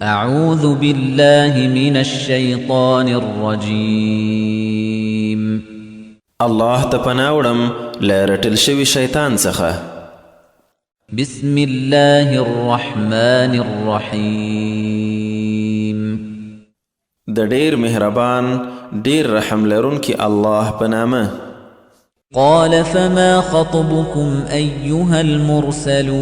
أعوذ بالله من الشيطان الرجيم الله تپناوڑم لرټل شوی شیطان څخه. بسم الله الرحمن الرحيم د ډیر مهربان ډیر رحم لرونکي الله په نامه. قال فما خطبكم أيها المرسلون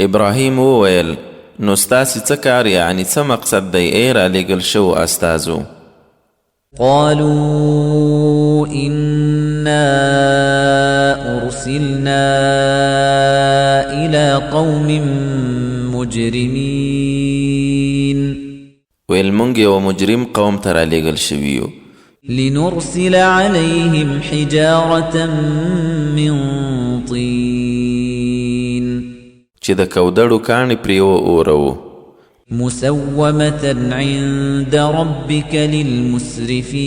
ابراهیم وویل نو ستاسې څه کار یعنی څه مقصد دی ای رالیږل شو استازو؟ قالوا إنا أرسلنا إلى قوم مجرمين ویل مونږ یو مجرم قوم ته رالیږل شوي یو لنرسل عليهم حجارة من طين چې د کودړو کاڼي پرې واورو. مسومة عند ربك للمسرفين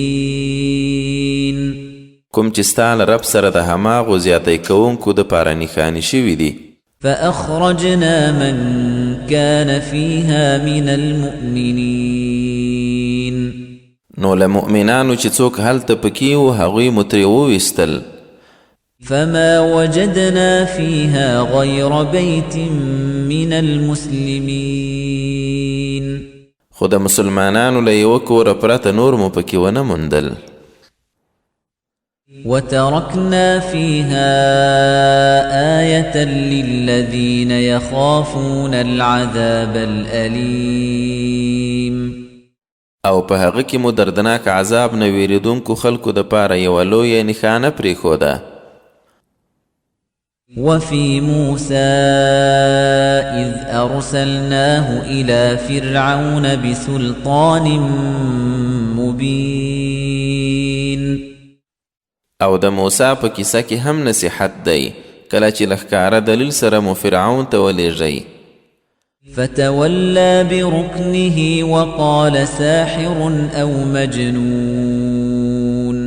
کوم چې ستا له رب سره د هماغو زیاتی کوونکو دپاره نښانې شوي دي. فأخرجنا من كان فيها من المؤمنين نو له مؤمنانو چې څوک هلته پکې وو هغوی مو ترې وویستل. فما وجدنا فيها غير بيت من المسلمين خو د مسلمانانو له یوه کوره پرته نور مو پکې ونه موندل. وتركنا فيها آية للذين يخافون العذاب الأليم او په هغه کې مو دردناک عذاب نه ویریدونکو خلکو دپاره یوه لویه نښانه پرېښوده. وفي موسى إذ أرسلناه إلى فرعون بسلطان مبين او د موسی په کیسه کې هم نصیحت دی کله چې له ښکاره دلیل سره مو فرعون ته ولېږئ. فتولى بركنه وقال ساحر أو مجنون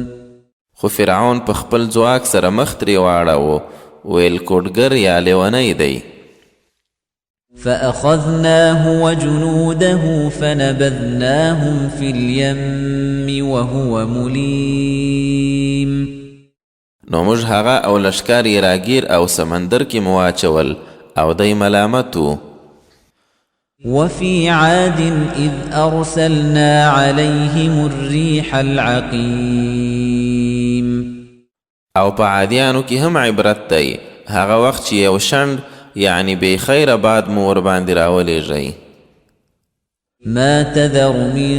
خو فرعون په خپل ځواک سره مخ ترې واړاوه ویل کوډګر یا لیونی دی. فأخذناه وجنوده فنبذناهم في اليم وهو مليم نو موږ هغه او لشکار یې راګیر او سمندر کې مو واچول او دی ملامت و. وفي عاد إذ أرسلنا عليهم الريح العقيم او په عادیانو کې هم عبرت دی هغه وخت چې یو شنډ یعنی بې خیره باد مو ورباندې راولېږئ. ما تذر من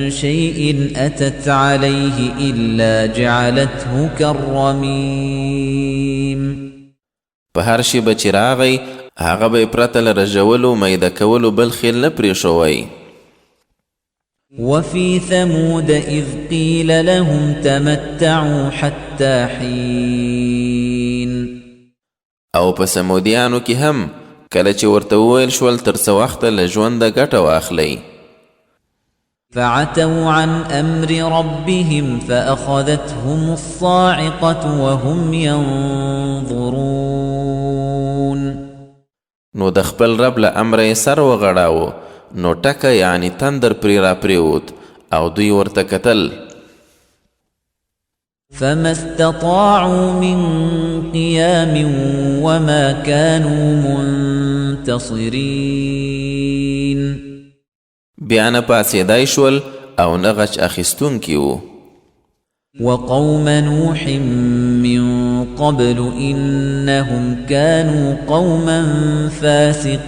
شيء أتت عليه إلا جعلته كالرميم په هر شي به چې راغی هغه به یې پرته له رژولو میده کولو بل خیل نه پرېښوی. وفي ثمود إذ قيل لهم تمتعوا حتى حين او په سمودیانو کې هم کله چې ورته وویل شول تر څه وخته له ژونده ګټه واخلئ. فعتوا عن أمر ربهم فأخذتهم الصاعقة وهم ينظرون نو د خپل رب له امره یې سر وغړاوه نو ټکه یعنی تندر پرې را پرېوت او دوی ورته کتل. فما استطاعوا من قيام وما كانوا منتصرين بیا نه پاڅېدای شول او نه غچ اخیستونکي وو. وقوم نوح من قبل إنهم كانوا قوما فاسقين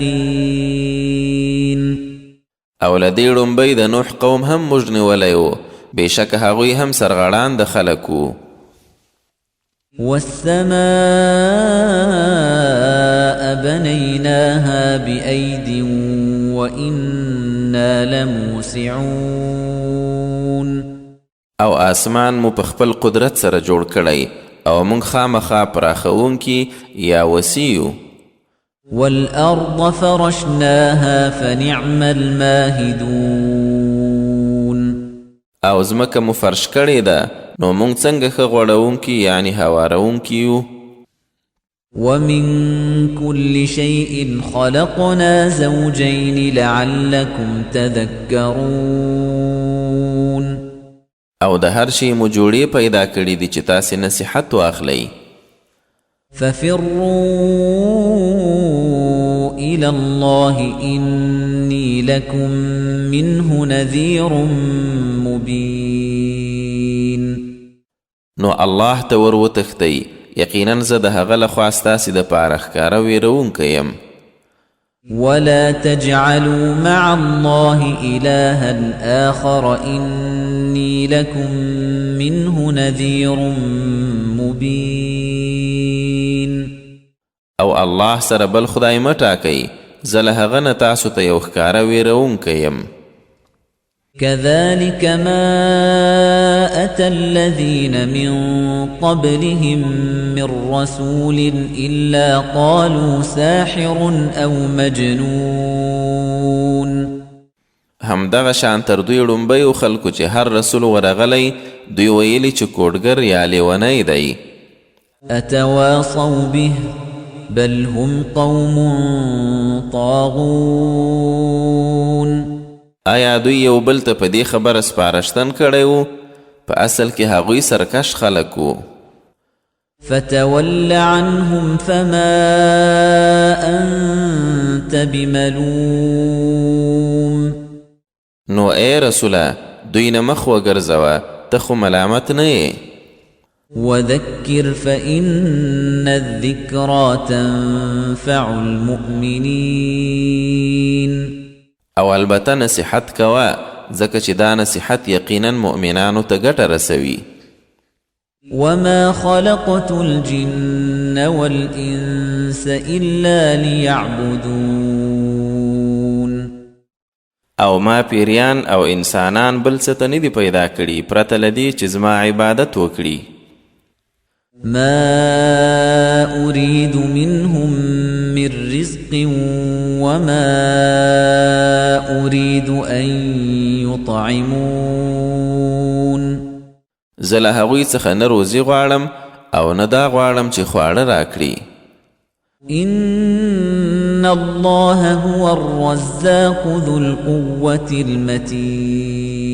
او له دې ړومبۍ د نوح قوم هم موږ نیولی و بېشکه هغوی هم سرغړان د خلک وو. والسماء بنيناها بأيد وإنا لموسعون او آسمان مو په خپل قدرت سره جوړ کړی او موږ خامخا پراخونکي یا وسیو. والأرض فرشناها فنعم الماهدون او ځمکه مو فرش کړې ده نو موږ څنګه ښه غوړونکي یعنی هوارونکي یو. ومن كل شيء خلقنا زوجين لعلكم تذكرون او د هر شي مو جوړې پیدا کړي دي چې تاسې نصیحت واخلئ. ففروا إلى الله إني لكم منه نذير مبين. نو الله ته ور وتښتئ، یقینا زه د هغه لخوا ستاسې دپاره ښکاره ویرونکی یم. ولا تجعلوا مع الله إلها آخر إني لكم منه نذير مبين. او الله سره بل خدای مه ټاکئ، زه له هغه نه تاسو ته یو ښکاره ویرونکی یم. كذلك ما أتى الذين من قبلهم من رسول إلا قالوا ساحر أو مجنون. همدغه شان تر دوی ړومبیو خلکو چې هر رسول ورغلی دوی ویلي چې کوډګر یا لیونی دی. أتواصوا به بل هم قوم طاغون. آیا دوی یو بل ته په دې خبره سپارښتن کړی و؟ په اصل کې هغوی سرکش خلک وو. فتول عنهم فما أنت بملوم. نو ای رسوله دوی نه مخ وګرځوه، ته خو ملامت نه یې. وذكر فإن الذكرى تنفع المؤمنين. او البته نصیحت کوه، ځکه چې دا نصیحت یقینا مؤمنانو ته ګټه رسوي. وما خلقت الجن والإنس إلا ليعبدون. او ما پیریان او انسانان بل څه ته نه دي پیدا کړي پرته له دې چې زما عبادت وکړي. ما أريد منهم من رزق وما أريد أن يطعمون. زه له هغوی څخه نه روزي غواړم او نه دا غواړم چې خواړه راکړي. إن الله هو الرزاق ذو القوة المتين.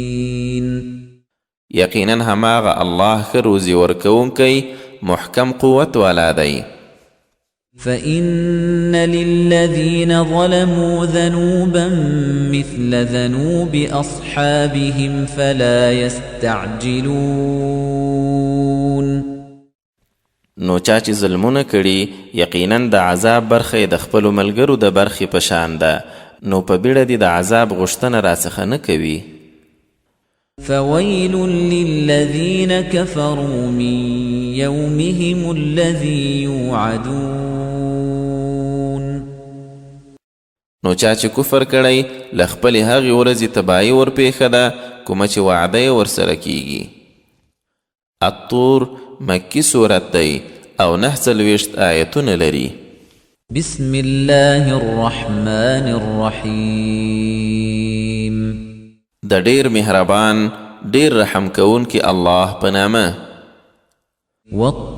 یقینا هماغه الله ښه روزي ورکوونکی محکم قوت والا دی. فإن للذين ظلموا ذنوبا مثل ذنوب أصحابهم فلا يستعجلون. نو چا چې ظلمونه کړي یقینا د عذاب برخه د خپلو ملګرو د برخې په شان ده، نو په بیړه دې د عذاب غوښتنه راڅخه نه کوي. فويل للذين كفروا من يومهم الذي يوعدون. نو چا چې کفر کړی له خپلې هغې ورځې تباهي ورپېښه ده کومه چې وعده یې ورسره کیږي. الطور مکی صورت دی او 49 آیتونه لري. بسم الله الرحمن الرحیم. د ډیر مهربان ډیر رحم کوونکی الله په نامه. والطور.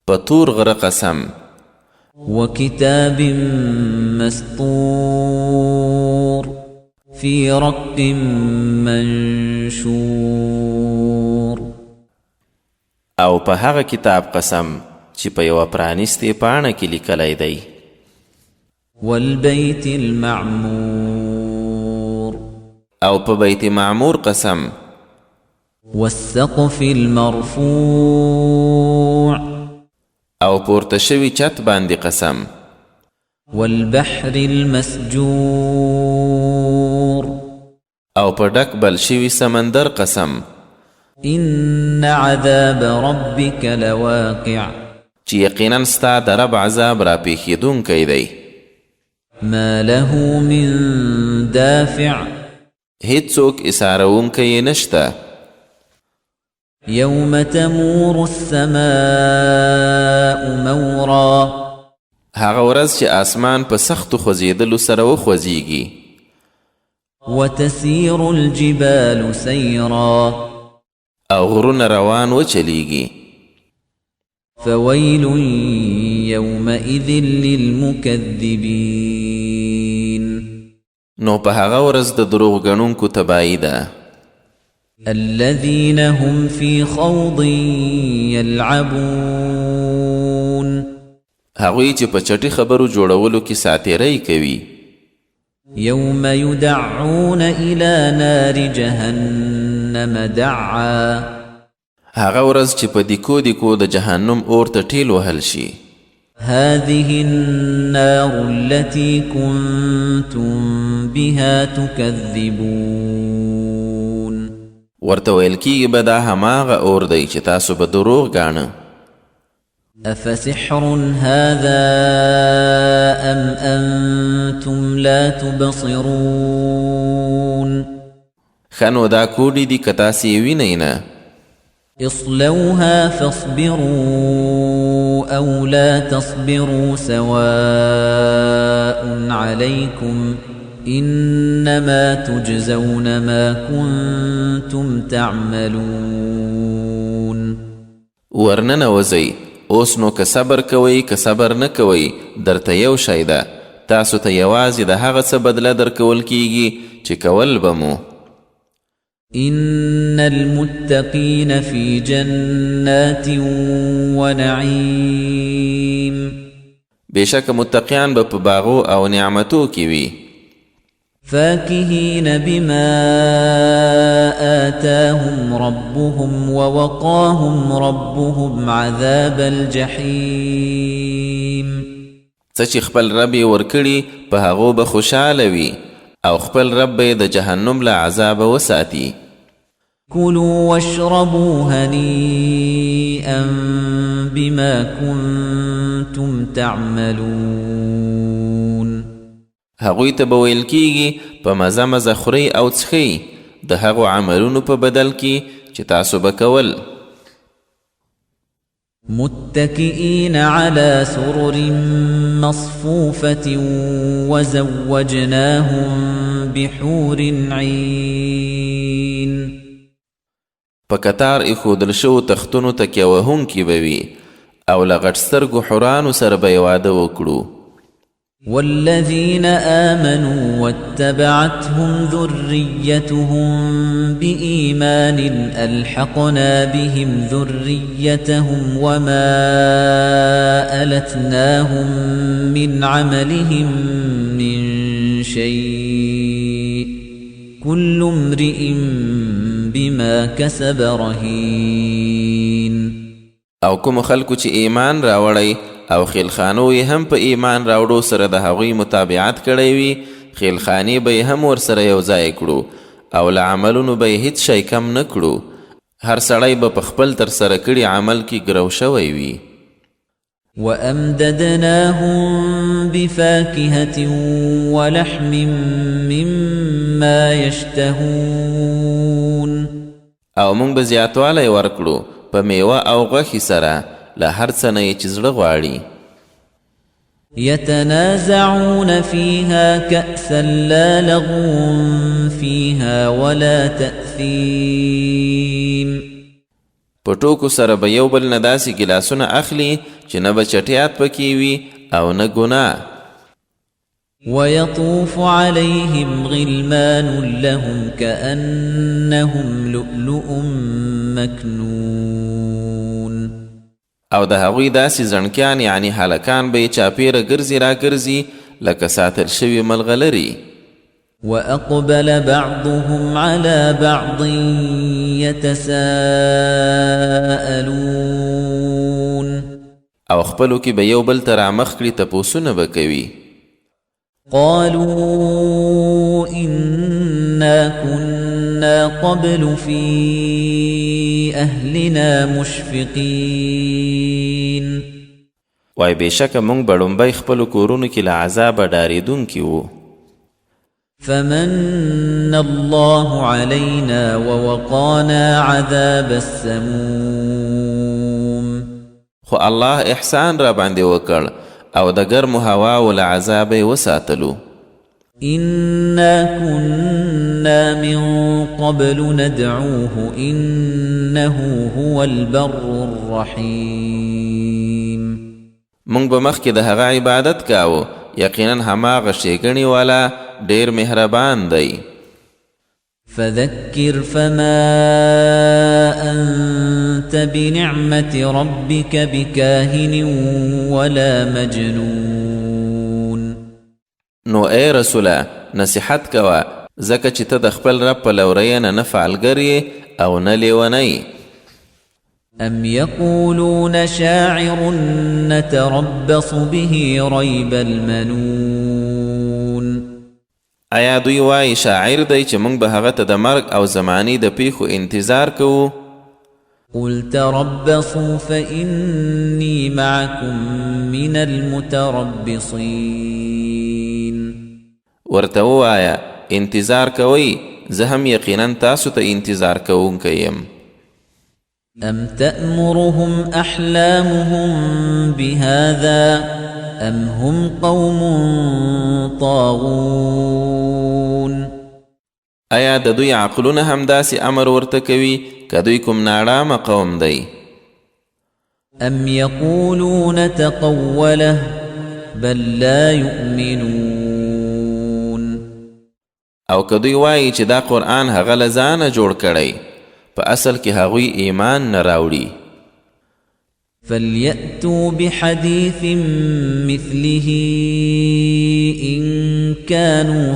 په طور غره قسم. وكتاب مسطور في رق منشور. او په هغه کتاب قسم چې په یوه پرانیستې پاڼه کې لیکلی دی. والبيت المعمور. او په بیت معمور قسم. والسقف المرفوع. او پورته شوي چت باندې قسم. والبحر المسجور. او په ډک بل شوي سمندر قسم. إن عذاب ربك لواقع. چې یقینا ستا د رب عذاب را پیښیدونکی دی. ما له من دافع. هیڅوک اسارونکی یې نشته. يوم تمور السماء مورا. هغه ورځ چې اسمان په سختو خوځېدلو سره وخوځېږي. وتسير الجبال سيرا. او غرونه روان وچلیږي. فويل يومئذ للمكذبين نو په هغه ورځ د دروغ ګڼونکو تباهي ده الذين هم في خوض يلعبون هغوی چې په چټي خبرو جوړولو کې ساتیرۍ کوي يوم يدعون إلى نار جهنم دعا هغه ورځ چې په دیکو دیکو د جهنم اور ته ټیل وهل شي هذه النار التي كنتم بها تكذبون ورته ویل کېږي به دا هماغه اور دی چې تاسو به دروغ ګاڼه أفسحر هذا أم أنتم لا تبصرون ښه نو دا کوډې دي که تاسې یې وینئ نه اصلوها فاصبروا أو لا تصبروا سواء عليكم إنما تجزون ما كنتم تعملون ورننوځئ اوس نو که صبر کوئ که صبر نه کوئ درته یو شی ده تاسو ته یوازې د هغه څه بدله درکول کیږي چې کول به مو إن المتقين في جنات ونعيم بشک متقیان به په باغو او نعمتو کې وي فاكهين بما آتاهم ربهم ووقاهم ربهم عذاب الجحيم څه چې خپل رب یې ورکړي په هغو به خوشحاله وي او خپل رب یې د جهنم له عذابه وساتي كلوا واشربوا هنيئا بما كنتم تعملون هغوی ته به ویل کیږي په مزه مزه خورئ او څښئ د هغو عملونو په بدل کې چې تاسو به کول متكئين على سرر مصفوفة وزوجناهم بحور عين په کتار ایښودل شوو تختونو تکیه وهونکي به وي او له غټ سترګو حورانو سره به یې واده وکړو والذين آمنوا واتبعتهم ذريتهم بإيمان ألحقنا بهم ذريتهم وما ألتناهم من عملهم من شيء كل امرئ بما كسب رهين او کوم خلکو چې ایمان راوړی او خیلخانو یې هم په ایمان راوړو سره د هغوی متابعت کړی وي خیلخانې به یې هم ورسره یو ځای کړو او له عملونو به یې هیڅ شی کم نه کړو هر سړی به په خپل ترسره کړي عمل کې ګرو شوی وي وأمددناهم بفاكهة ولحم مما يشتهون او موږ به زیاتوالی ورکړو په میوه او غوښې سره له هر څه نه یې چې زړه غواړي يتنازعون فيها كأسا لا لغو فيها ولا تأثيم په ټوکو سره به یو بل نه داسې ګیلاسونه اخلي چې نه به چټیات پکې وي او نه ګناه ويطوف عليهم غلمان لهم كأنهم لؤلؤ مكنون او د هغوی داسې زڼکیان یعنی هلکان به یې چاپیره ګرځي را ګرځي لکه ساتل شوي ملغلرې وأقبل بعضهم على بعض يتساءلون او خپلو کې به یو بل ته رامخ کړي تپوسونه به کوي قالوا إنا كنا قبل في أهلنا مشفقين وای بېشکه موږ به لومبی خپلو کورونو کې له عذابه ډارېدونکي وو فمن الله علينا ووقانا عذاب السموم خو الله احسان را باندې وکړ او د ګرمو هواو له عذابه یې وساتلو إِنَّا كُنَّا مِن قَبْلُ نَدْعُوهُ إِنَّهُ هُوَ الْبَرُّ الرَّحِيمُ مونږ به مخکې د هغه عبادت کاوه یقینا هماغه ښېګڼې والا ډېر مهربان دی. فذكر فما أنت بنعمة ربك بكاهن ولا مجنون. نو اے رسوله نصیحت کوه ځکه چې ته د خپل رب په لورینه نه فعالګر یې او نه لیونی. أم يقولون شاعر نتربص به ريب المنون. آیا دوی وایي شاعر دی چې موږ به هغه ته د مرګ او زمانې د پیښو انتظار کوو؟ قل تربصوا فإني معكم من المتربصين. ورته ووایه انتظار کوئ زه هم یقینا تاسو ته انتظار کوونکی یم. أم تأمرهم أحلامهم بهذا أم هم قوم طاغون. آیا د دوی عقلونه هم داسې امر ورته کوي که دوی کوم ناړامه قوم دی؟ أم يقولون تقوله بل لا يؤمنون. او که دوی وایي چې دا قرآن هغه له ځانه جوړ کړی په اصل کې هغوی ایمان نه راوړي. فليأتوا بحديث مثله إن كانوا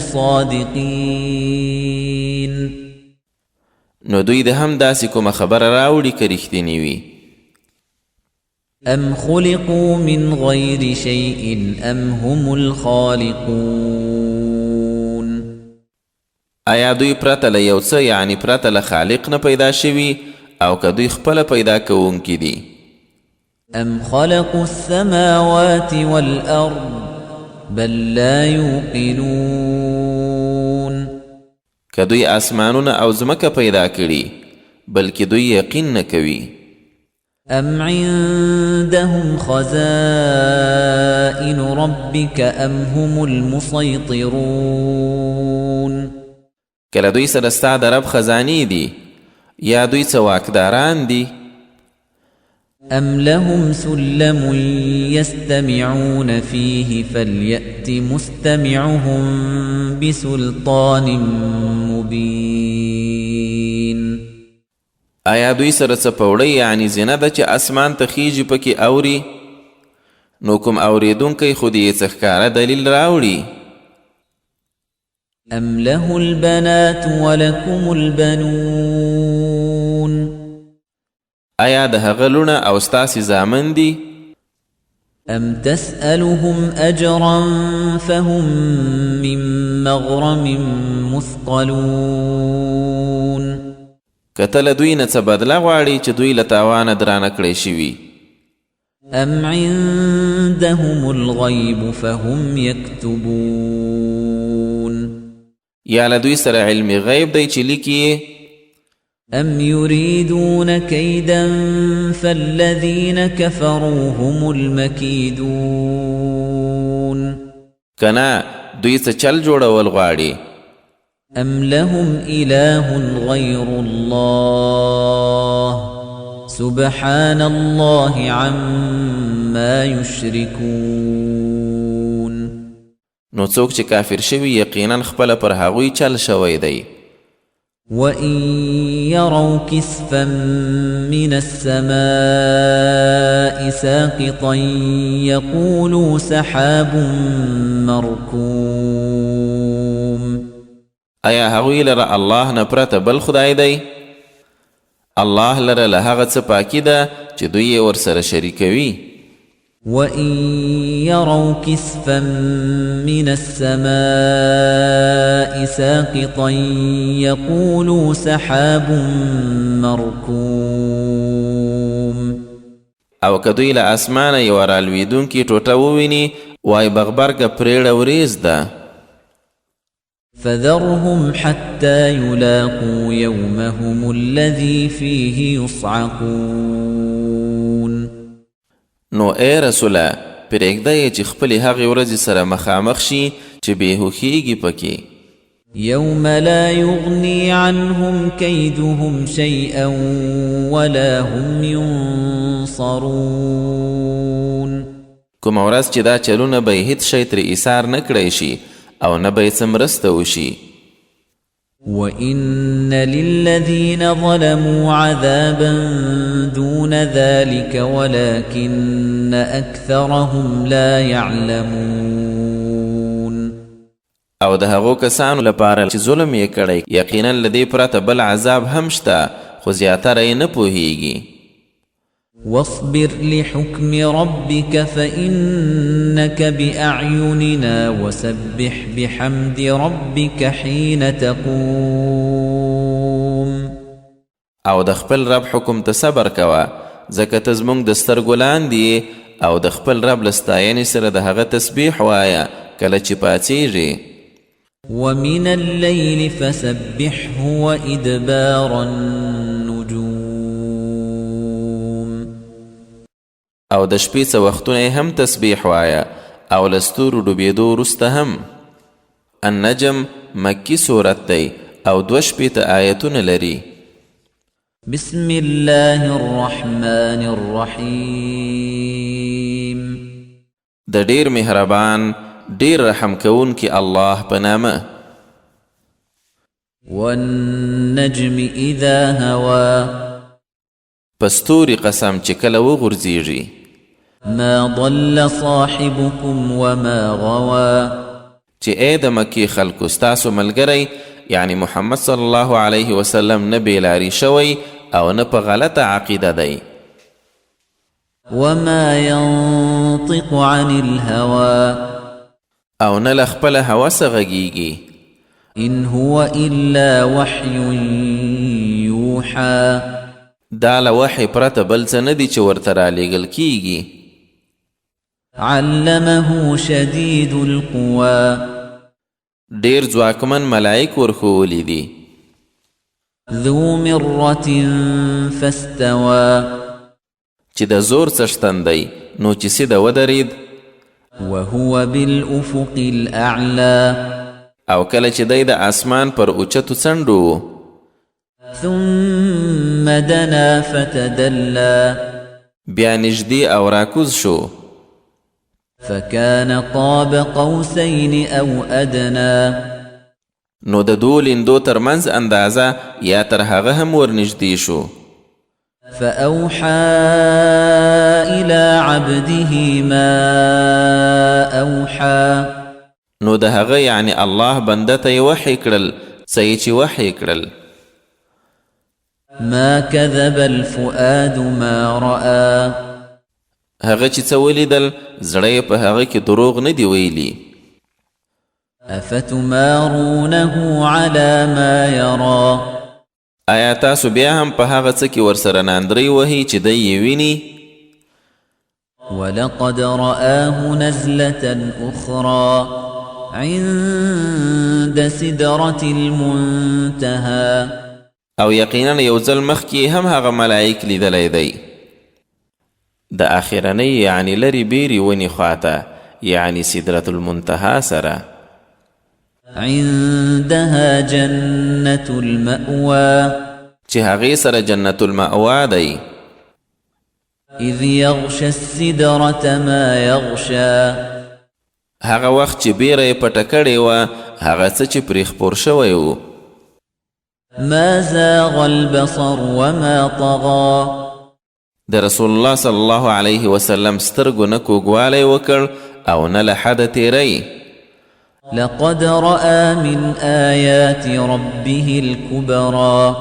صادقين. نو دوی د هم داسې کومه خبره راوړي که رښتینې وي. أم خلقوا من غير شيء أم هم الخالقون. آیا دوی پرته له یو څه یعنی پرته له خالق نه پیدا شوي او که دوی خپله پیدا کوونکي دي؟ أم خلقوا السماوات والأرض بل لا يوقنون. که دوی آسمانونه او ځمکه پیدا کړي بلکې دوی یقین نه کوي. أم عندهم خزائن ربك أم هم المسيطرون. که له دوی سره ستا د رب خزانې دي یا دوی څه واکداران دي؟ أم لهم سلم يستمعون فيه فليأت مستمعهم بسلطان مبين. آیا دوی سره څه پوړی یعنی زینه ده چې اسمان ته خیږي پکې اوري؟ نو کوم اوریدونکی خو دې څه ښکاره دلیل راوړي. أم له البنات ولكم البنون. آیا د هغه لونه او ستاسې زامن دي؟ أم تسألهم أجرا فهم من مغرم مثقلون. که ته له دوی نه څه بدله غواړي چې دوی له تاوانه درانه کړی شوي؟ أم عندهم الغيب فهم يكتبون. یا له دوی سره علم غیب دی چې لیکي؟ أم يريدون كيدا فالذين كفروا هم المكيدون. کنا دوی څه چل جوړول غواړي؟ أم لهم إله غير الله سبحان الله عما يشركون. نو څوک چې کافر شوي یقینا خپله پر هغوی چل شوی دی. وَإِن يَرَوْا كِسْفًا مِّنَ السَّمَاءِ سَاقِطًا يَقُولُوا سَحَابٌ مَّرْكُومٌ. آیا هغوی لره الله نه پرته بل خدای دی؟ الله لره له هغه څه پاکي ده چې دوی یې ورسره شریکوي. وَإِن يَرَوْا كِسْفًا مِّنَ السَّمَاءِ سَاقِطًا يَقُولُوا سَحَابٌ مَّرْكُومٌ. او که دوی له اسمانه یوه رالویدونکې ټوټه وویني وایي بغبرګه پرېړه وریځ ده. فذرهم حتى يلاقوا يومهم الذي فيه يصعقون. نو اے رسوله پرېږده یې چې خپلې هغې ورځې سره مخامخ شي چې بېهوښېږي پکې يوم لا يغني عنهم كيدهم شيئا ولا هم ينصرون کومه ورځ چې دا چلونه به یې هېڅ شی ترې ایثار نه کړی شي او نه به یې څه مرسته وشي وَإِنَّ لِلَّذِينَ ظَلَمُوا عَذَابًا دُونَ ذَلِكَ وَلَكِنَّ أَكْثَرَهُمْ لَا يَعْلَمُونَ او د هغو کسانو لپاره چې ظلم یې کړی یقینا له دې پرته بل عذاب هم شته خو زیاتره یې نه پوهیږي واصبر لحكم ربك فإنك بأعيننا وسبح بحمد ربك حين تقوم او د خپل رب حکم ته صبر کوه ځکه ته زموږ د سترګو لاندې او د خپل رب له ستاینې سره د هغه تسبیح وایه کله چې پاڅېږې ومن الليل فسبحه وإدبار النجوم او د شپې څه وختونه هم تسبیح وایه او له ستورو ډوبېدو وروسته هم النجم مکی صورت دی او 2 آیتونه لري بسم الله الرحمن الرحیم د ډیر مهربان ډیر رحم کوونکی الله په نامه والنجم اذا هوا په ستوري قسم چې کله وغورځېږي ما ضل صاحبكم وما غوا چې ای د مکې خلکو ستاسو ملګری یعنی محمد صلی الله علیه وسلم نه بېلاري شوی او نه په غلطه عقیده دی وما ينطق عن الهوى او نه له خپله هوسه غږیږي ان هو الا وحی یوحى دا له وحی پرته بل څه نه دي چې ورته رالیږل کیږي علمه شدید القوى ډیر ځواکمن ملائک ورښوولي دي ذو مرة فاستوى چې د زور څښتن دی نو چې سیده ودرېد وهو بالافق الاعلى او کله چې دی د اسمان پر اوچتو څنډو ثم دنا فتدلى بیا نږدې او راکوز شو فكان قاب قوسين او ادنى نو د دو لیندو ترمنځ اندازه یا تر هغه هم ورنږدې شو فأوحى إلى عبده ما أوحى نو د هغه یعنی الله بنده ته یې وحی کړل څه یې چې وحی کړل ما كذب الفؤاد ما رأى هغه چې څه ولیدل زړه یې په هغه کې دروغ نه دی ویلي أفتمارونه على ما يرى آیا تاسو بیا هم په هغه څه کې ورسره ناندرۍ وهي چې دی یې ویني ولقد رآه نزلة أخرى عند سدرة المنتهى او یقینا یو ځل مخکې هم هغه ملائک لیدلی دی د آخرنۍ یعنی لرې بیرې ونې خواته یعنی سدرة المنتهى سره عندها جنة المأوى چې هغې سره جنت المأوى دی إذ يغشى السدرة ما يغشى هغه وخت چې بیره یې پټه کړې وه هغه څه چې پرې خپور شوی و ما زاغ البصر وما طغى د رسول الله صلی الله علیه وسلم سترګو نه کوږوالی وکړ او نه له حده تیری لقد رأى من آيات ربه الكبرى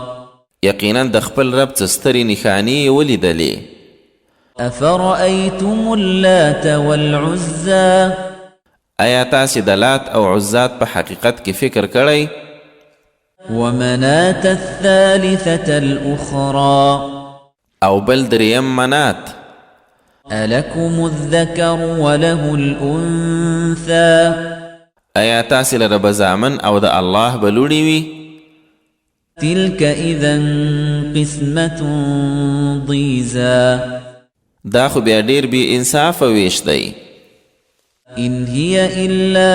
یقینا د خپل رب څه سترې نښانې یې ولیدلې أفرأيتم اللات والعزى آیا تاسې د لات او عزات په حقیقت کې فکر کړی ومناة الثالثة الأخرى او بل دریم منات ألكم الذكر وله الأنثى آیا تاسې لره به زامن او د الله به لوڼې وي تلك إذا قسمة ضيزى دا خو بیا ډیر بې انصافه ویش دی إن هي إلا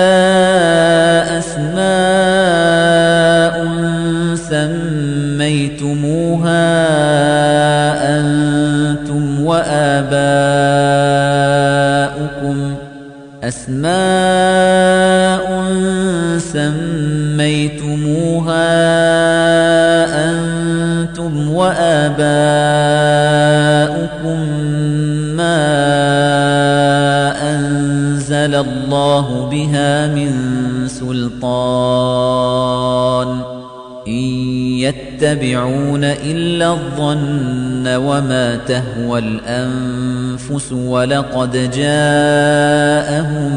أسماء سميتموها أنتم وآباؤكم ما أنزل الله بها من سلطان إن يتبعون إلا الظن وما تهوى الأنفس ولقد جاءهم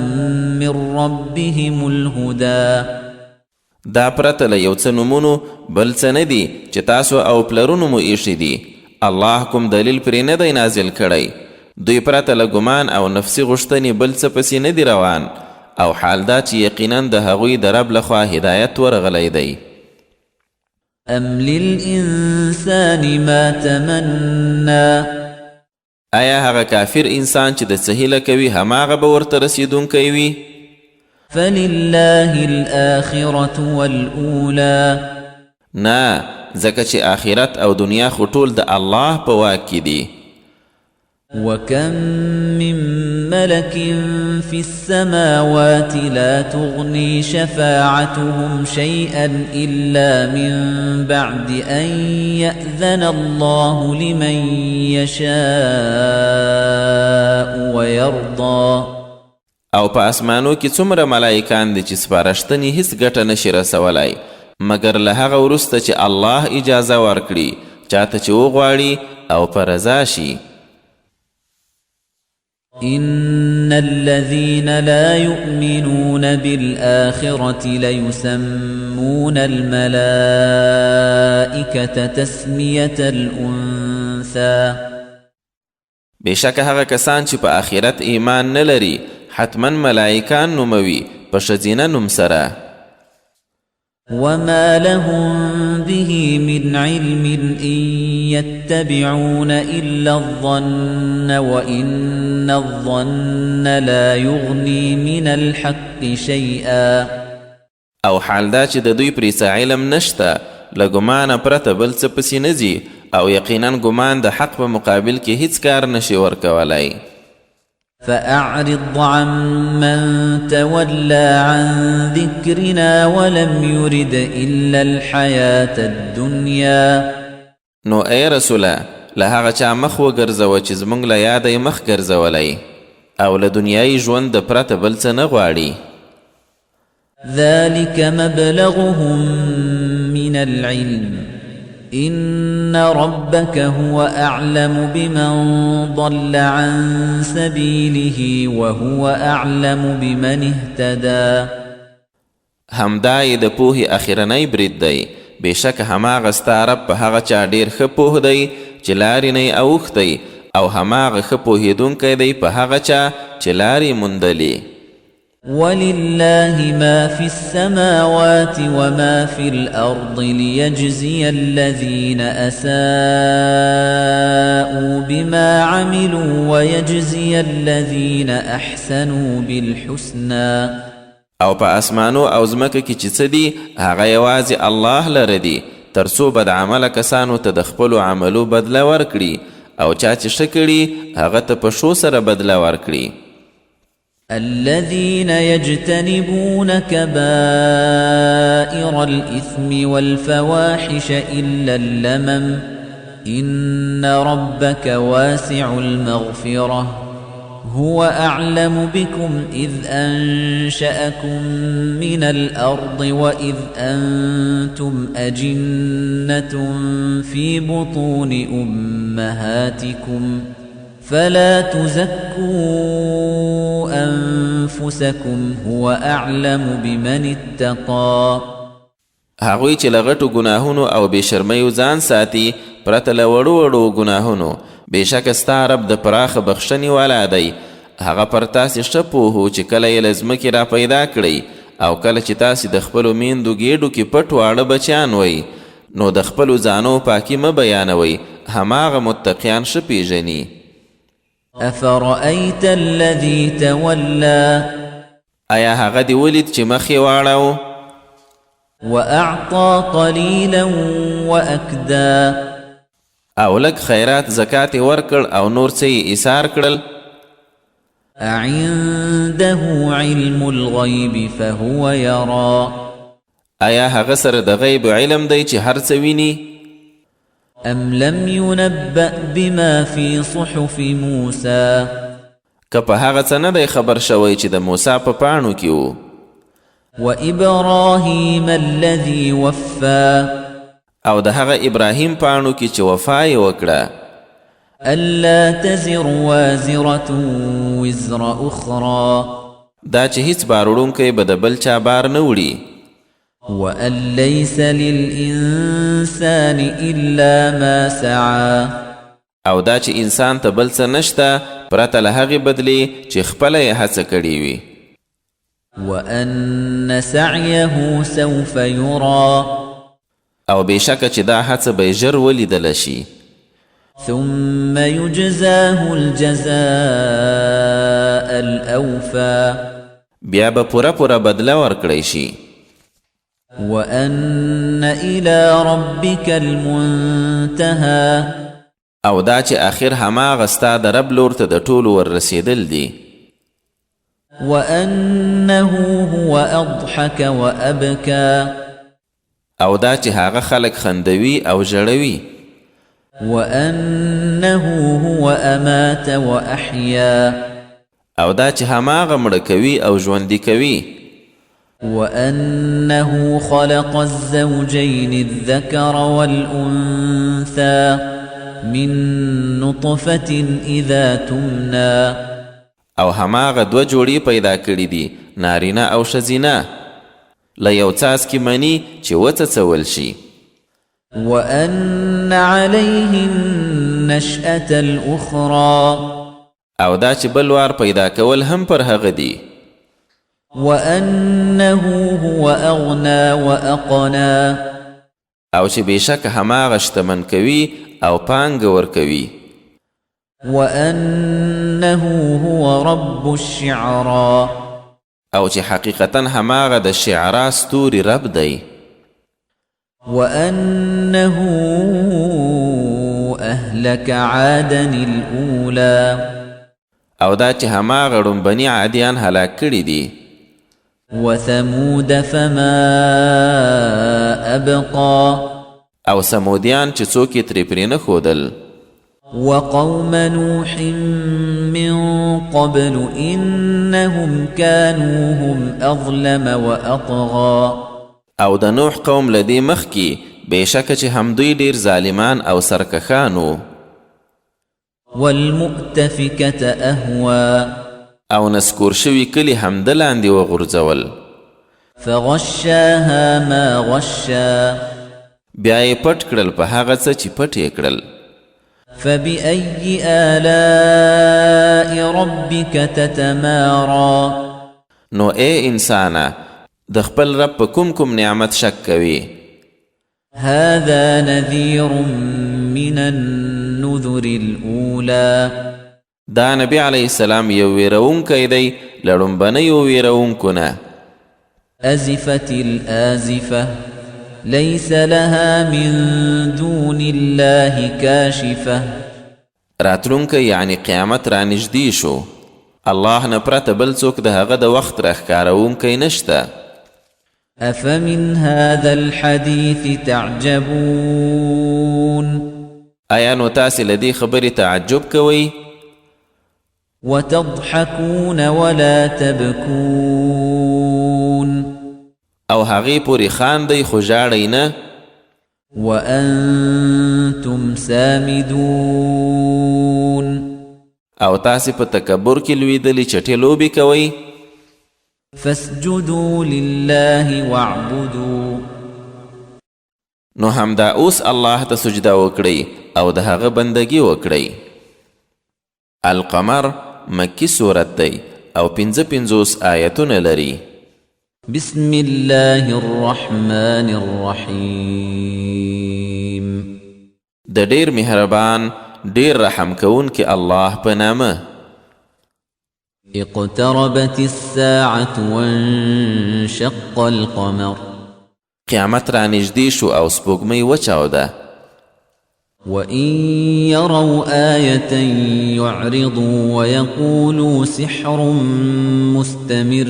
من ربهم الهدى. دا پرته له یو څه نومونو بل څه نه دي چې تاسو او پلرونو مو ایښي دي. الله کوم دلیل پرې نه دی نازل کړی. دوی پرته له ګمان او نفسي غوښتنې بل څه پسې نه دي روان، او حال دا چې یقینا د هغوی د رب لخوا هدایت ورغلی دی. أم للإنسان ما تمنى آیا هغه کافر انسان چې د څه هیله کوي هماغه به ورته رسیدونکی وي؟ فلله الآخرة والأولى نه، ځکه چې آخرت او دنیا خو ټول د الله په واک کې دي. وكم من ملك في السماوات لا تغني شفاعتهم شيئا إلا من بعد أن يأذن الله لمن يشاء ويرضى. او په اسمانو کې څومره ملائکان دي چې سپارښتنې هیڅ ګټه نشي رسولای مګر له هغه وروسته چې الله اجازه ورکړي چاته چې وغواړي او په رضا شي. إن الذين لا يؤمنون بالآخرة ليسمون الملائكة تسمية الأنثى. بشک هغه کسان چې په آخرت ایمان نه لري حتما ملائکان نوموي په ښځینه نوم سره. وما لهم به من علم إن يتبعون إلا الظن وإن الظن لا يغني من الحق شيئا. او حال دا چې د دوی پرې څه علم نشته، له ګمانه پرته بل څه پسې نه ځي، او یقینا ګمان د حق په مقابل کې هیڅ کار نشي ورکولای. فأعرض عمن تولى عن ذكرنا ولم يرد إلا الحياة الدنيا. نو ای رسوله، له هغه چا مخ وګرځوه چې زموږ له یاده یې مخ ګرځولی، او له دنیایي ژوند د پرته بل څه نه غواړي. ذلك مبلغهم من العلم إن ربك هو أعلم بمن ضل عن سبيله وهو أعلم بمن اهتدى. همدا یې د پوهې اخرنی برید دی. بېشکه هماغه ستا رب په هغه چا ډېر ښه پوه دی چې لارې نه یې اوښتی، او هماغه ښه پوهېدونکی دی په هغه چا چې لارې موندلې. ولله ما في السماوات وما في الأرض ليجزي الذين أساءوا بما عملوا ويجزي الذين أحسنوا بالحسنى. او په اسمانو او ځمکه کې چې څه دي هغه یوازې الله لره دي، تر څو بد عمله کسانو ته د خپلو عملو بدله ورکړي، او چا چې ښه کړي هغه ته په ښو سره بدله ورکړي. الذين يجتنبون كبائر الإثم والفواحش إلا اللمم إن ربك واسع المغفرة هو أعلم بكم إذ أنشأكم من الأرض وإذ أنتم أجنة في بطون أمهاتكم فلا تزكوا أنفسكم هو أعلم بمن اتقى. هغوی چې له غټو ګناهونو او بېشرمیو ځان ساتي پرته له وړو وړو ګناهونو، بېشکه ستا رب د پراخه بخښنې والا دی. هغه پر تاسې ښه پوه چې کله یې له ځمکې را پیدا کړئ، او کله چې تاسې د خپلو میندو ګېډو کې پټ واړه بچیان وئ، نو د خپلو ځانو پاکي مه بیانوئ، هماغه متقیان ښه پېژني. أفرأيت الذي تولى آیا هغه دې ولید چې مخ یې واړاوه وأعطى قليلا وأكدى او لږ خیرات زکات یې ورکړ او نور څه یې ایثار کړل أعنده علم الغيب فهو يرى آیا هغه سره د غیب علم دی چې هر څه ویني أم لم ينبأ بما في صحف موسى که په هغه څه نه دی خبر شوی چې د موسی په پاڼو کې و وإبراهيم الذي وفى او د هغه ابراهیم پاڼو کې چې وفا یې وکړه ألا تزر وازرة وزر أخرى دا چې هیڅ بار وړونکی به د بل چا بار نه وړي وأن ليس للإنسان إلا ما سعى او دا چې انسان ته بل څه نشته پرته له هغې بدلې چې خپله یې هڅه کړې وي وأن سعيه سوف يرى او بېشکه چې دا هڅه به یې ژر ولیدله شي ثم يجزاه الجزاء الأوفى بیا به پوره بدله ورکړی شي وأن إلى ربك المنتهى او دا چې آخر هماغه ستا د رب لور ته د ټولو وررسېدل دي وأنه هو أضحك وأبكى او دا چې هغه خلک خندوي او ژړوي وأنه هو أمات وأحيا او دا چې هماغه مړه کوي او ژوندي کوي وأنه خلق الزوجين الذكر والأنثى من نطفة إذا تمنى او هماغه دوه جوړې پیدا کړي دي نارینه او ښځینه له یو څاڅکي مني چې وڅڅول شي وأن عليه النشأة الأخرى او دا چې بل وار پیدا کول هم پر هغه دي وأنه هو أغنى وأقنى او چې بېشکه هماغه شتمن کوي او پانګه ورکوي وأنه هو رب الشعرى او چې حقیقتا هماغه د شعرا ستوري رب دی وأنه أهلك عادا الأولى او دا چې هماغه ړومبني عادیان هلاک کړي دي وثمود فما أبقى او سمودیان چې څوک یې ترې پرې نه ښودل وقوم نوح من قبل إنهم كانوا هم أظلم وأطغى او د نوح قوم له دې مخکې بېشکه چې همدوی ډېر ظالمان او سرکښان والمؤتفكة أهوى او نسکور شوي کلي همده لاندې وغورځول فغشاها ما غشا بیا یې پټ کړل په هغه څه چې پټ یې کړل فبأي آلاء ربك تتمارى نو ای انسانه د خپل رب په کوم نعمت شک کوي هذا نذير من النذر الأولى دا نبی علیه السلام یو ویرونکی دی له ړومبنیو ویرونکو نه أزفت الآزفة ليس لها من دون الله كاشفة راتلونکی یعنی قیامت را نږدې شو الله نه پرته بل څوک د هغه د وخت راښکارونکی نشته أفمن هذا الحديث تعجبون آیا نو تاسې له دې خبرې تعجب کوئ وتضحكون ولا تبكون او هغې پورې خاندئ خو ژاړئ نه وأنتم سامدون او تاسې په تکبر کې لویدلې چټې لوبې کوئ فاسجدوا لله واعبدوا نو همدا اوس الله ته سجده وکړئ او د هغه بندګي وکړئ القمر مکی سورت دی او 55 آیتونه لري بسم الله الرحمن الرحیم د ډیر مهربان ډیر رحم کوونکی الله په نامه اقتربت الساعة وانشق القمر قیامت را نږدې شو او سپوږمۍ وچاوده. وَإِن يَرَوْا آيَةً يُعْرِضُوا وَيَقُولُوا سِحْرٌ مُسْتَمِرٌ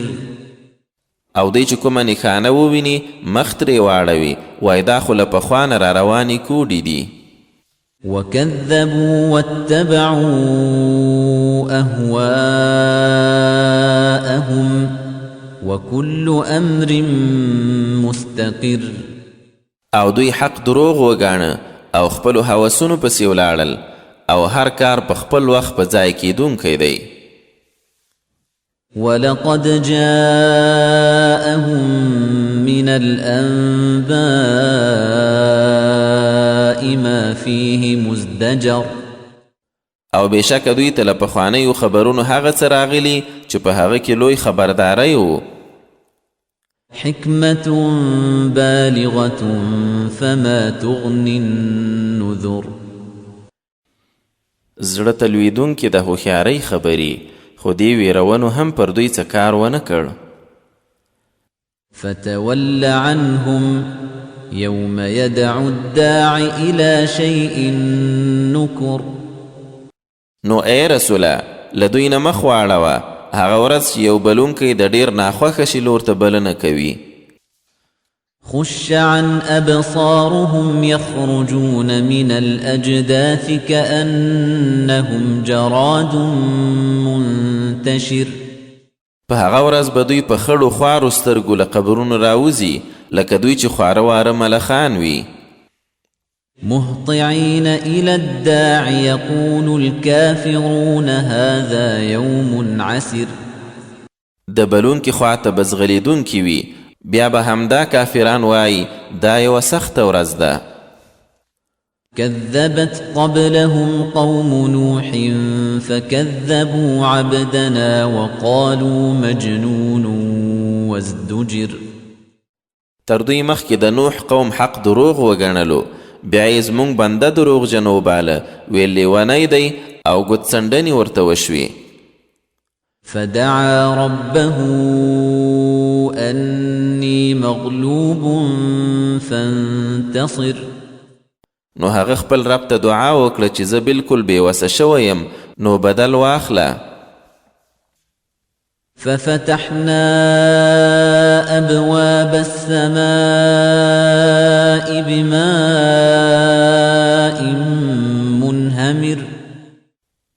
او دی چې کومه نښانه وویني مخ ترې واړوي وایي دا خو له پخوا نه را روانې کوډې دي. وَكَذَّبُوا وَاتَّبَعُوا أَهْوَاءَهُمْ وَكُلُّ أَمْرٍ مُسْتَقِرٌ او دوی حق دروغ وګاڼه او خپلو هوسونو پسې ولاړل او هر کار په خپل وخت په ځای کیدونکی دی. وَلَقَدْ جَاءَهُم مِّنَ الْأَنبَاءِ مَا فِيهِ مُزْدَجَرٌ او بېشکه دوی ته له پخوانیو خبرونو هغه څه راغلي چې په هغه کې لوی خبرداری و. حِكْمَةٌ بَالِغَةٌ فَمَا تُغْنِ النُّذُرُ زړه ته لویدونکې د هوښیارۍ خبرې خو دې ویرونو هم پر دوی څه کار ونه کړ. فَتَوَلَّ عَنْهُمْ يَوْمَ يَدْعُ الدَّاعِ إِلَى شَيْءٍ نُكُرٍ نو ای رسوله له دوی نه مخ واړوه هغه ورځ چې یو بلونکی د ډېر ناخوښه شي لور ته بلنه کوي. خُشَّ عَنْ أَبْصَارُهُمْ يَخْرُجُونَ مِنَ الْأَجْدَاثِ كَأَنَّهُمْ جَرَادٌ مُنتَشِرٌ په هغه ورځ به دوی په خړو خوارو سترګو له قبرونو راوځي لکه دوی چې خواره واره ملخان وي. مهطعين إلى الداع يقول الكافرون هذا يوم عسر د بلونکي خواته به ځغلېدونکي وي بیا به همدا کافران وایي دا یوه سخته ورځ ده. كذبت قبلهم قوم نوح فكذبوا عبدنا وقالوا مجنون وازدجر تر دوی مخکې د نوح قوم حق دروغ وګڼلو بیا یې زموږ بنده دروغجن وباله ویل لیونی دی او ګوتڅنډنې ورته وشوې. فدعا ربه أني مغلوب فانتصر نو هغه خپل رب ته دعا وکړه چې زه بالکل بېوسه شوی یم نو بدل واخله. ففتحنا أبواب السماء بماء منهمر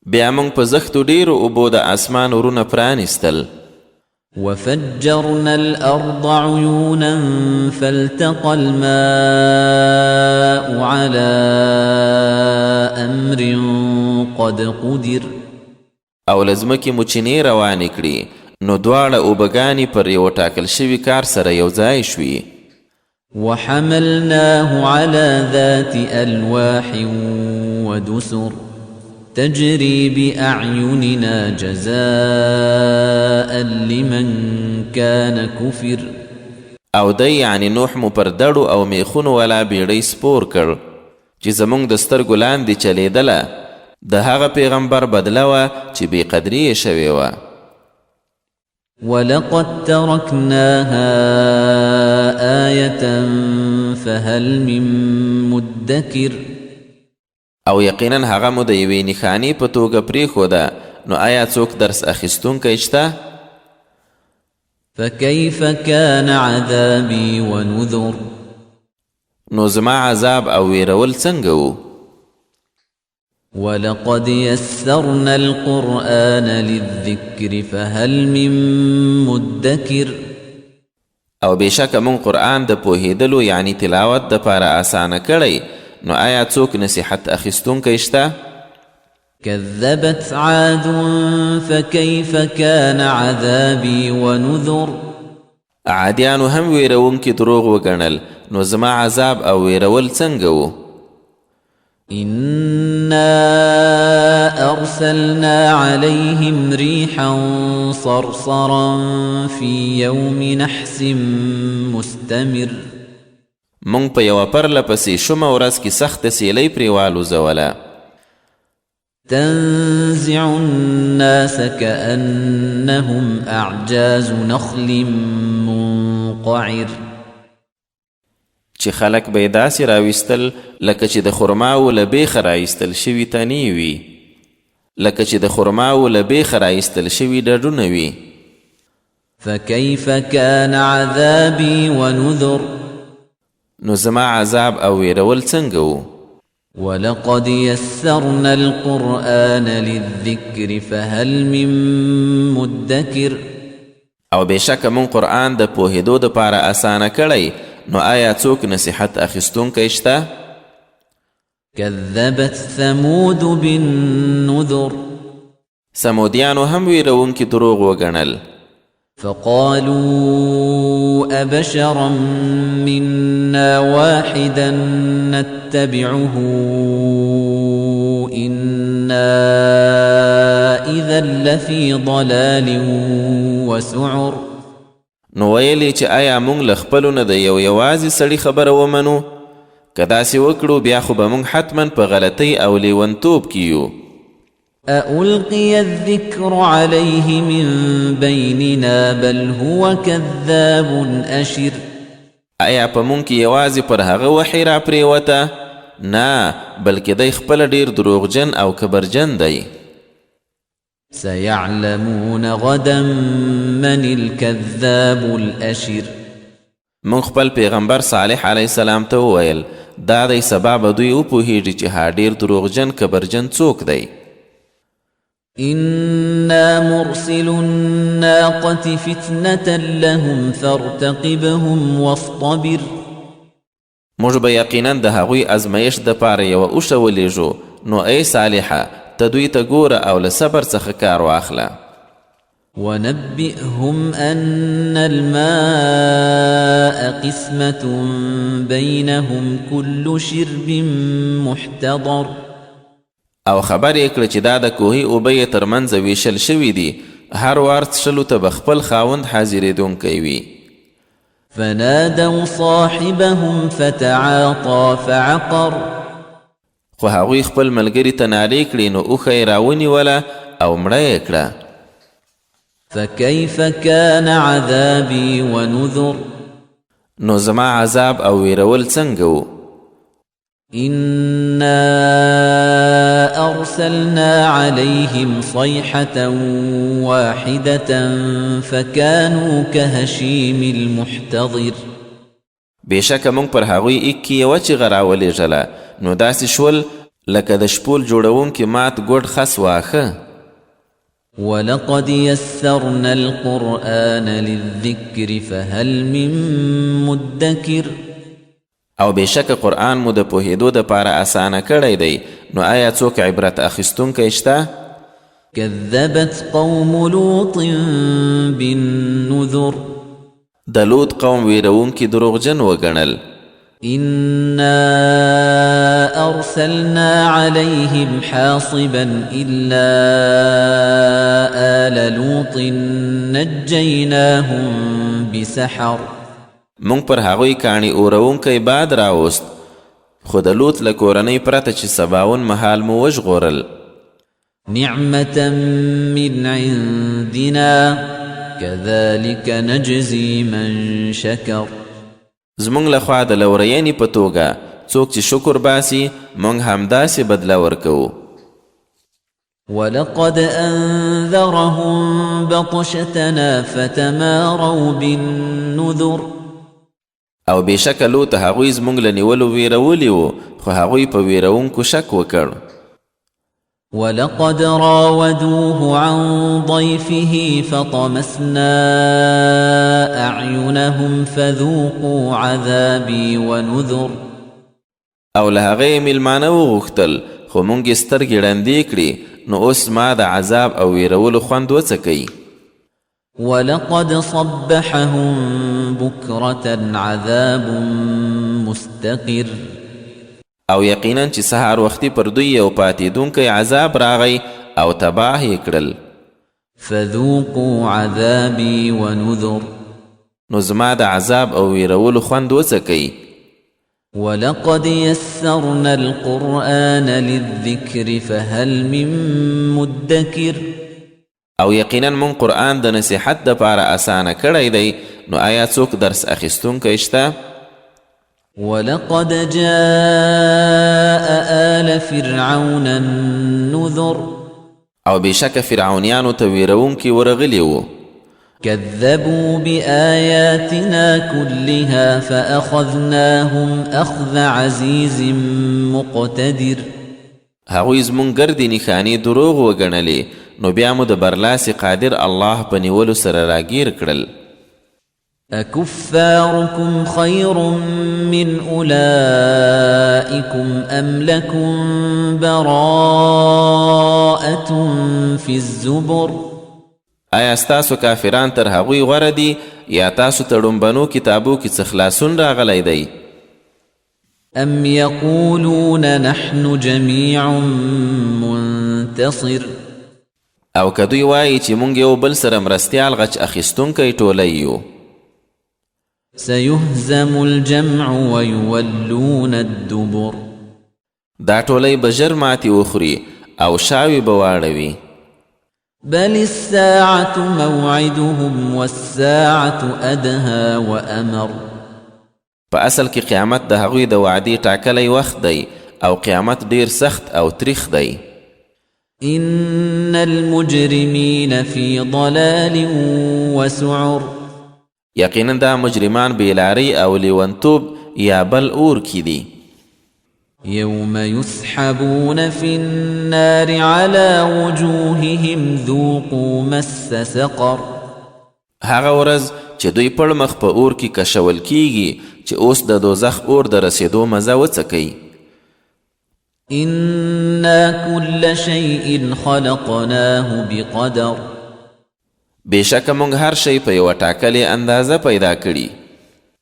بیا موږ په زښتو ډېرو اوبو د اسمان ورونه پرانیستل. وفجرنا الأرض عيونا فالتقى الماء على أمر قد قدر او لزمکې مو چینې روانې کړي نو دواړه اوبهګانې پر یو ټاکل شوي کار سره یو ځای شوي. وحملناه على ذات ألواح ودسر تجري بأعيننا جزاء لمن كان كفر او دی یعنی نوح مو پر دړو او میخونو والا بیړۍ سپور کړ چې زموږ د سترګو لاندې چلیدله د هغه پیغمبر بدله وه چې بې قدري یې شوې وه. ولقد تركناها آية فهل من مدكر او یقینا هغه مو د یوې نښانې په توګه پرېښوده نو آیا څوک درس اخیستونکی شته؟ فكيف كان عذابي ونذر نو زما عذاب او ویرول څنګه و؟ ولقد يسرنا القرآن للذكر فهل من مدكر او بېشکه مونږ قرآن د پوهېدلو یعنی تلاوت دپاره اسانه کړی نو آیا څوک نصیحت اخیستونکی شته؟ كذبت عاد فكيف كان عذابي ونذر عادیانو هم ویرونکي دروغ وګڼل نو زما عذاب او ویرول څنګه و؟ إنا أرسلنا عليهم ريحا صرصرا في يوم نحس مستمر مونږ په یوه پرله پسې شومه ورځ کې سخته سیلۍ پرې والوزوله. تنزع الناس كأنهم أعجاز نخل منقعر چې خلک به یې داسې راویستل لکه چې د خرماو له بیخه راایستل شوي تنې وي، لکه چې د خرماو له بیخه راایستل شوي ډډونه وي. فكيف كان عذابي ونذر نو زما عذاب او ویرول څنګه و؟ ولقد يسرنا القرآن للذكر فهل من مدكر او بېشکه مون قرآن د پوهېدو دپاره اسانه کړی، نو آیا څوک نصیحت اخیستونکی شته؟ كذبت ثمود بالنذر سمودیانو هم ویرونکي دروغ وګڼل. فقالوا أبشرا منا واحدا نتبعه إنا إذا لفي ضلال وسعر. نو ویلې چې آیا مونږ له خپلو نه د یوازې سړي خبره ومنو؟ که داسې وکړو بیا خو به مونږ حتما په غلطۍ او لیونتوب کې یو. أألقي الذكر عليه من بيننا بل هو كذاب أشر. آیا په مونږ کې یوازې پر هغه وحی را پرېوته؟ نه، بلکې دی خپله ډېر دروغجن او کبرجن دی. سيعلمون غدا من الكذاب الأشر. مونږ خپل پیغمبر صالح علیه السلام ته وویل دا دی سبا به دوی وپوهیږي چې ها ډېر دروغجن کبرجن څوک دی. إنا مرسل الناقة فتنة لهم فارتقبهم واصطبر. موږ به یقینا د هغوی ازمایش دپاره یوه اوښه ولیږو، نو ای صالحه ته دوی ته ګوره او له صبر څخه کار واخله. ونبئهم أن الماء قسمة بينهم كل شرب محتضر. او خبر یې کړه چې دا د کوهي اوبه یې تر منځه ویشل شوي دي، هر وار څښلو ته به خپل خاوند حاضرېدونکی وي. فنادوا صاحبهم فتعاطى فعقر. خو هغوی خپل ملګري ته نارې کړې نو اوښه یې راونیوله او مړه یې کړه. فكيف كان عذابي ونذر. نو زما عذاب او ویرول څنګه و؟ إنا أرسلنا عليهم صيحة واحدة فكانوا كهشيم المحتضر. بېشکه موږ پر هغوی ایکې یوه چیغه راولېږله، نو داسې شول لکه د شپول جوړونکي مات ګوډ خس واښه. ولقد يسرنا القرآن للذكر فهل من مدكر. او بېشکه قرآن مو د پوهېدو دپاره اسانه کړی دی، نو آیا څوک عبرت اخیستونکی شته؟ كذبت قوم لوط بالنذر. د لوط قوم ویرونکي دروغجن وګڼل. إنا أرسلنا عليهم حاصبا إلا آل لوط نجيناهم بسحر. مونږ پر هغوی کاڼي اورونکی باد راوست، خو د لوط له کورنۍ پرته چې سباون مهال مو وژغورل. نعمة من عندنا كذلك نجزي من شكر. زمونږ له خوا د لورینې په توګه څوک چې شکر باسي مونږ همداسې بدله ورکوو. ولقد أنذرهم بطشتنا فتماروا بالنذر. او بېشکه لوط هغوی زمونږ له نیولو ویرولي وو، خو هغوی په ویرونکو شک وکړ. ولقد راودوه عن ضيفه فطمسنا أعينهم فذوقوا عذابي ونذر. او له هغه یې میلمانه وغوښتل، خو مونږ یې سترګې ړندې کړې، نو اوس ما د عذاب او ویرولو خوند وڅکئ. ولقد صبحهم بكرة عذاب مستقر. او یقینا چې سهار وختي پر دوی یو پاتېدونکی عذاب راغی او تباه یې کړل. فذوقوا عذابي ونذر. نو زما د عذاب او ویرولو خوند وڅکئ. ولقد يسرنا القرآن للذكر فهل من مدكر او یقینا من قرآن د نصیحت د پاره اسانه کړی دی نو آیا څوک درس اخیستونکی شته؟ ولقد جاء آل فرعون النذر او بشک فرعونیانو ته ویرونکي ورغلي وو. كذبوا بآياتنا كلها فأخذناهم أخذ عزيز مقتدر هغوی زمون ګردې نښانې دروغ وګڼلې نو بیا مو د برلاسي قادر الله په نیولو سره راګیر کړل. أكفاركم خير من أولئكم أم لكم براءة في الزبر آیا ستاسو کافران تر هغوی غوره دي یا تاسو ته ړومبنو کتابو کې څه خلاصون راغلی دی؟ أم يقولون نحن جميع منتصر او که دوی وایي چې مونږ یو بل سره مرستیال غچ اخیستونکی ټولی یو. سيهزم الجمع ويولون الدبر دا ټولی به ژر ماتې وخوري او شاوې به واړوي. بل الساعة موعدهم والساعة أدهى وأمر په اصل کې قیامت د هغوی د وعدې ټاکلی وخت دی او قیامت ډیر سخت او تریخ دی. إن المجرمين في ضلال وسعر یقینا دا مجرمان بیلاری او لیونتوب یا بل اور کی دی. يوم يسحبون في النار على وجوههم ذوقوا مس سقر هغه ورځ چې دوی پړ مخ په اور کې کشول کیږي چې اوس د دوزخ اور د رسیدو مزه وڅکئ. إنا كل شيء خلقناه بقدر بېشکه موږ هر شی په یوه ټاکلې اندازه پیدا کړي.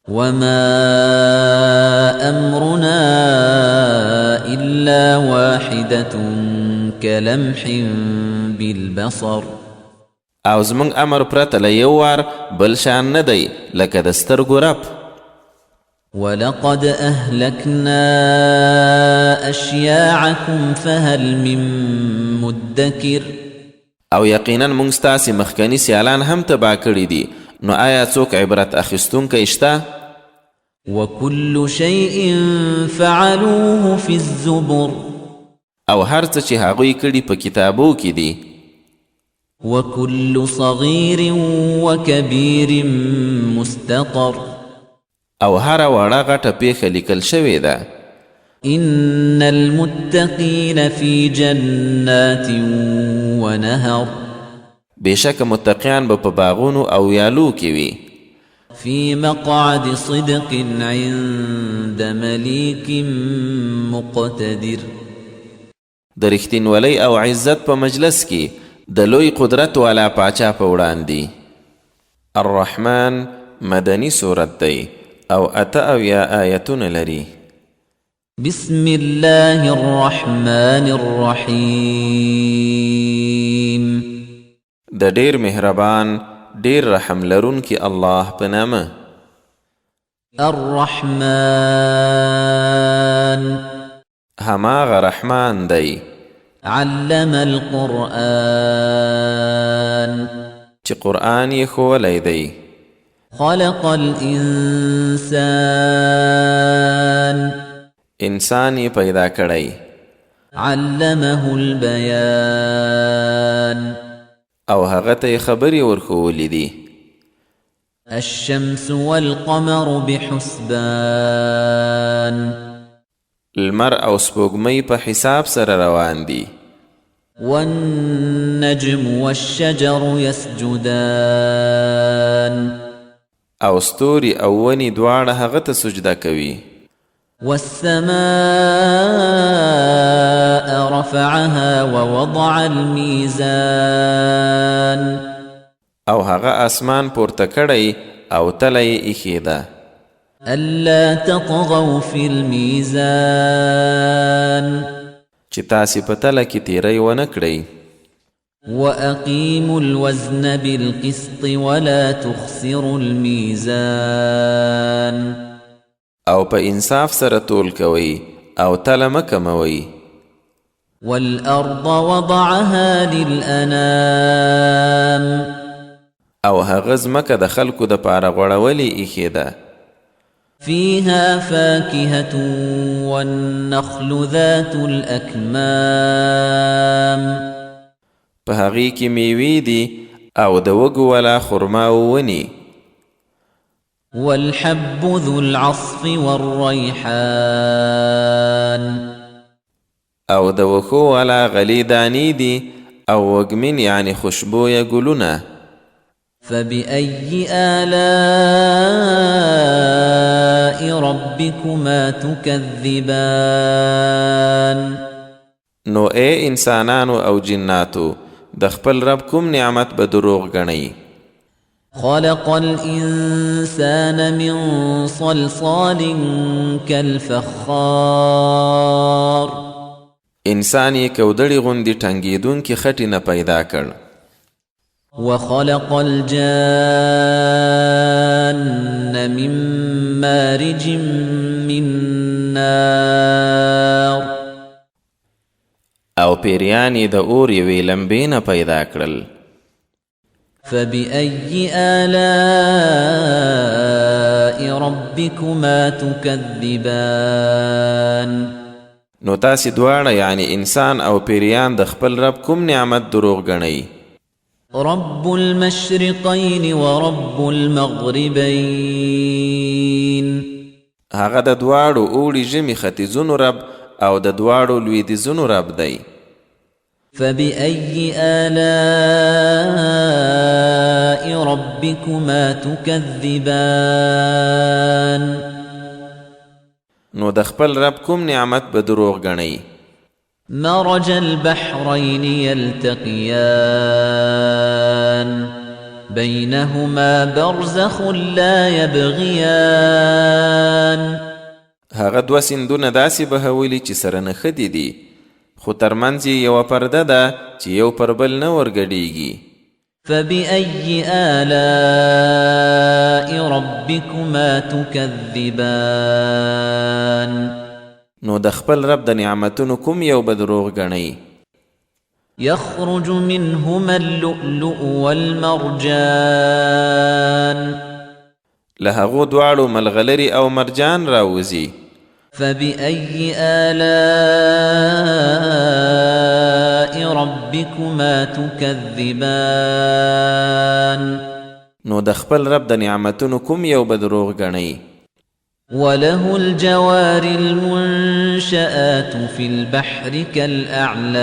وما أمرنا إلا واحدة كلمح بالبصر او زموږ امر پرته له یو وار بل شان نه دی لکه د سترګو رپ. ولقد أهلكنا أشياعكم فهل من مدكر او یقینا موږ ستاسې مخکني سیالان هم تباه کړي دي نو آیا څوک عبرت اخیستونکی شته؟ وكل شيء فعلوه في الزبر او هر څه چې هغوی کړي په کتابو کې دي. وكل صغير وكبير مستطر او هر وړه غټه پیښه لیکل شوې ده. إن المتقين في جنات ونهر بېشکه متقیان به په باغونو او یالو کې وي. في مقعد صدق عند مليك مقتدر د رښتینولۍ او عزت په مجلس کې د لوی قدرت والا پاچا په وړاندې. الرحمن مدني سورت دی او 88 آیتونه لري. بسم الله الرحمن الرحيم د ډیر مهربان ډیر رحم لرونکي الله په نامه. الرحمن هماغه رحمان دی علم القرآن چې قرآن یې ښوولی دی. خلق الإنسان انسان یې پیدا کړی. علمه البيان او هغه ته خبرې ورښولې دي. الشمس والقمر بحسبان لمر او سپوږمۍ په حساب سره روان دي. والنجم والشجر يسجدان او ستوري او ونې دواړه هغه ته سجده کوي. والسماء رفعها ووضع الميزان او هغه اسمان پورته کړی او تله یې ایښې ده. ألا تطغوا في الميزان چې تاسې په تله کې تیری ونه کړئ. وأقيموا الوزن بالقسط ولا تخسروا الميزان او په انصاف سره تول کوئ او تله مه کموئ. والأرض وضعها للأنام او هغه ځمکه د خلکو دپاره غوړولې ایښې ده. فيها فاكهة والنخل ذات الأكمام په هغې کې میوې دي او د وږو والا خرماو ونې. والحب ذو العصف والريحان او د وښو والا غلې دانې دي او وږمین یعنی خوشبویه ګلونه. فبأي آلاء ربكما تكذبان نو اے انسانانو او جناتو د خپل رب کوم نعمت به دروغ ګڼئ؟ خلق الإنسان من صلصال كالفخار انسان یې کودړې غوندې ټنګېدونکې خټې نه پیدا کړ. وخلق الجان من مارج من نار او پیریان یې د اور یوې لمبې نه پیدا کړل. فبأي آلاء ربكما تكذبان نو تاسې دواړه یعنی انسان او پیریان د خپل رب کوم نعمت دروغ ګڼئ؟ رب المشرقين ورب المغربين هغه د دواړو اوړي ژمي ختیځونو رب او د دواړو لویدیځونو رب دی. فبأي آلاء ربكما تكذبان نو د خپل رب کوم نعمت به دروغ ګڼئ؟ مرج البحرين يلتقيان بينهما برزخ لا يبغيان هغه دوه سیندونه داسې بهولي چې سره نښتي دي خو ترمنځ یې یوه پرده ده چې یو پر بل نه ورګډېږي. فبأي آلاء ربكما تكذبان نو د خپل رب د نعمتونو کوم یو به دروغ ګڼئ؟ يخرج منهما اللؤلؤ والمرجان له هغو دواړو ملغلرې او مرجان راوځي. فبأي آلاء ربكما تكذبان نو د خپل رب د نعمتونو کوم یو به دروغ ګڼئ؟ وله الجوار المنشآت في البحر كالأعلام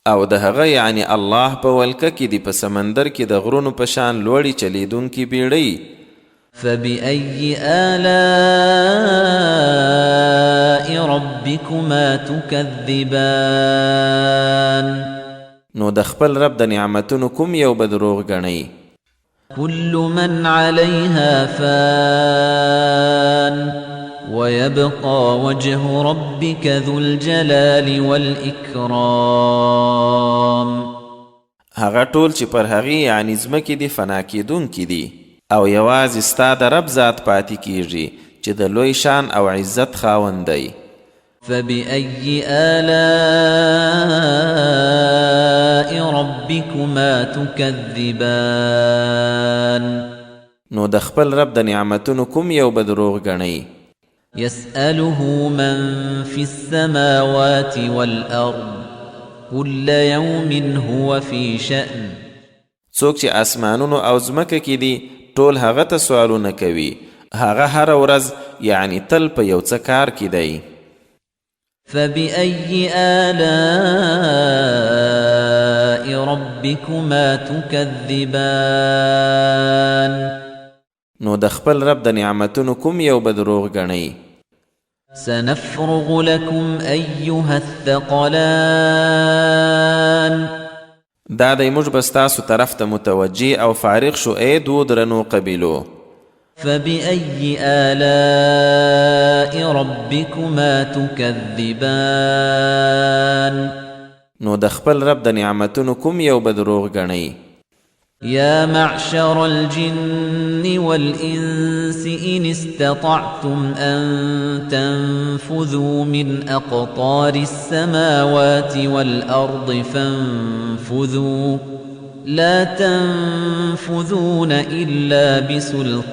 او د هغه یعنی الله په ولکه کې دی په سمندر کې د غرونو په شان لوړې چلیدونکې بیړۍ. فبأي آلاء ربكما تكذبان نو د خپل رب د نعمتونو کوم یو به دروغ ګڼئ؟ كل من عليها فان ويبقى وجه ربك ذو الجلال والإكرام هغه ټول چې پر هغې یعنی ځمکې دي فنا کېدونکي دي او یوازې ستا د رب ذات پاتې کیږي چې د لوی شان او عزت خاوند دی. فبأي آلاء ربكما تكذبان نو د خپل رب د نعمتونو کوم یو به دروغ ګڼئ؟ يسأله من في السماوات والأرض كل يوم هو في شأن څوک چې اسمانونو او ځمکه کې دي ټول هغه ته سوالونه کوي. هغه هره ورځ یعنی تل په یو څه کار کې دی. فبأي آلاء ربكما تكذبان نو د خپل رب د نعمتونو کوم یو به دروغ ګڼئ؟ سنفرغ لكم أيها الثقلان دا دی موږ به ستاسو طرف ته متوجه او فارغ شو ای دو درنو قبیلو. فبأي آلاء ربكما تكذبان نو د خپل رب د نعمتونو کوم یو به دروغ ګڼئ؟ يا معشر الجن والإنس إن استطعتم أن تنفذوا من أقطار السماوات والأرض فانفذوا لا تنفذون إلا بسلطان.